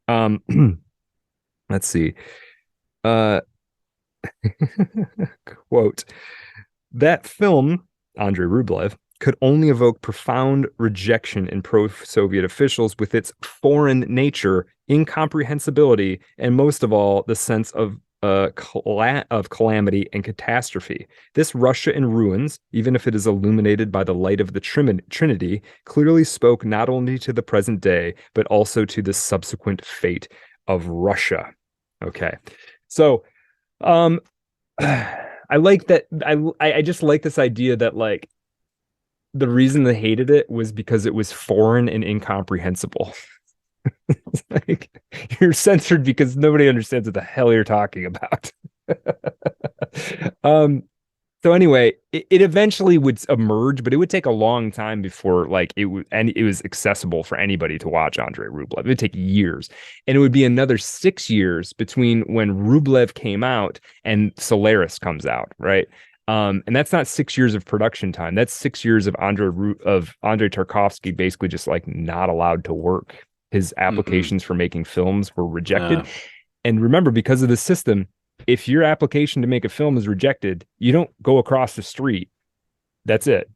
Let's see. Quote, that film, Andrei Rublev, could only evoke profound rejection in pro-Soviet officials with its foreign nature, incomprehensibility, and most of all, the sense of of calamity and catastrophe. This Russia in ruins, even if it is illuminated by the light of the Trinity, clearly spoke not only to the present day, but also to the subsequent fate of Russia. Okay. So, I like that. I just like this idea that like the reason they hated it was because it was foreign and incomprehensible. It's like you're censored because nobody understands what the hell you're talking about. So anyway, it eventually would emerge, but it would take a long time before like it was accessible for anybody to watch Andrei Rublev. It would take years. And it would be another 6 years between when Rublev came out and Solaris comes out, right? And that's not 6 years of production time. That's 6 years of Andrei Tarkovsky basically just like not allowed to work. His applications for making films were rejected. And remember, because of the system, if your application to make a film is rejected, you don't go across the street. That's it.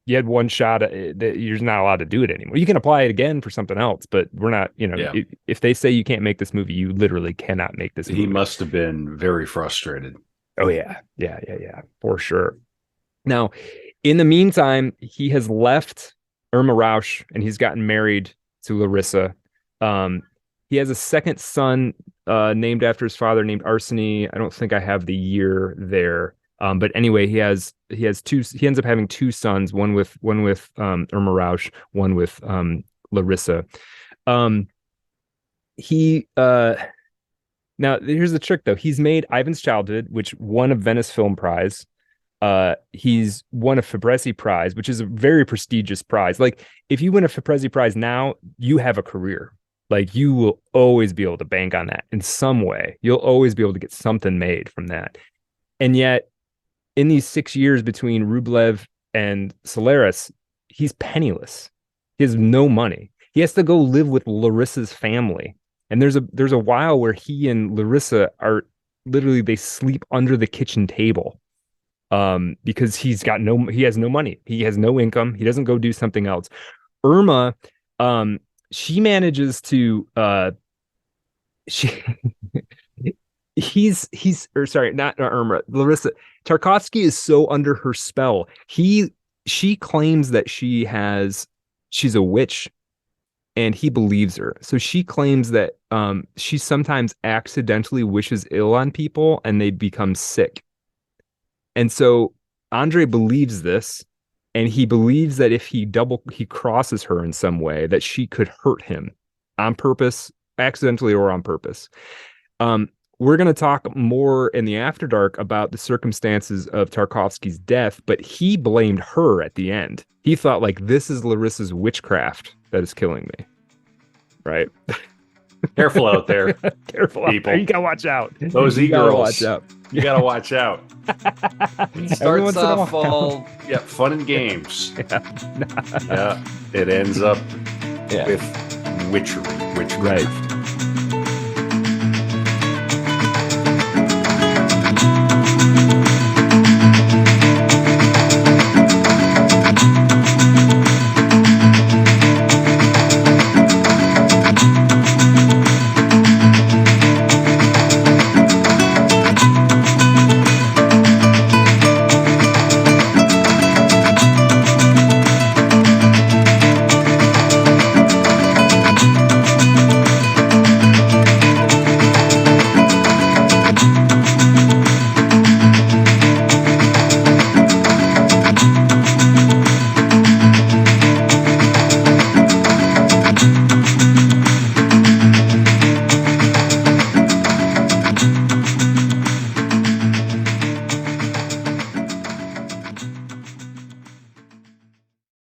You had one shot. You're not allowed to do it anymore. You can apply it again for something else, but we're not, if they say you can't make this movie, you literally cannot make this movie. He must have been very frustrated. Oh, yeah, for sure. Now, in the meantime, he has left Irma Rausch and he's gotten married to Larissa. He has a second son named after his father, named Arseny. I don't think I have the year there. But anyway, he ends up having two sons, one with Irma Rausch, one with Larissa. Now here's the trick though. He's made Ivan's Childhood, which won a Venice Film Prize. He's won a Fabrezi Prize, which is a very prestigious prize. Like if you win a Fabrezi Prize now, you have a career. Like you will always be able to bank on that in some way. You'll always be able to get something made from that. And yet in these 6 years between Rublev and Solaris, he's penniless. He has no money. He has to go live with Larissa's family. And there's a while where he and Larissa are literally, they sleep under the kitchen table. Because he has no money. He has no income. He doesn't go do something else. Irma, she manages to not Irma, Larissa. Tarkovsky is so under her spell. She claims that she's a witch, and he believes her. So she claims that she sometimes accidentally wishes ill on people and they become sick. And so Andrei believes this, and he believes that if he crosses her in some way, that she could hurt him on purpose, accidentally or on purpose. We're going to talk more in the After Dark about the circumstances of Tarkovsky's death, but he blamed her at the end. He thought like, this is Larissa's witchcraft that is killing me. Right? Careful out there. Careful people. Out there. You gotta watch out. Those e-girls. Watch out. You gotta watch out. It starts off all fun and games. Yeah. It ends up with witchcraft. Right.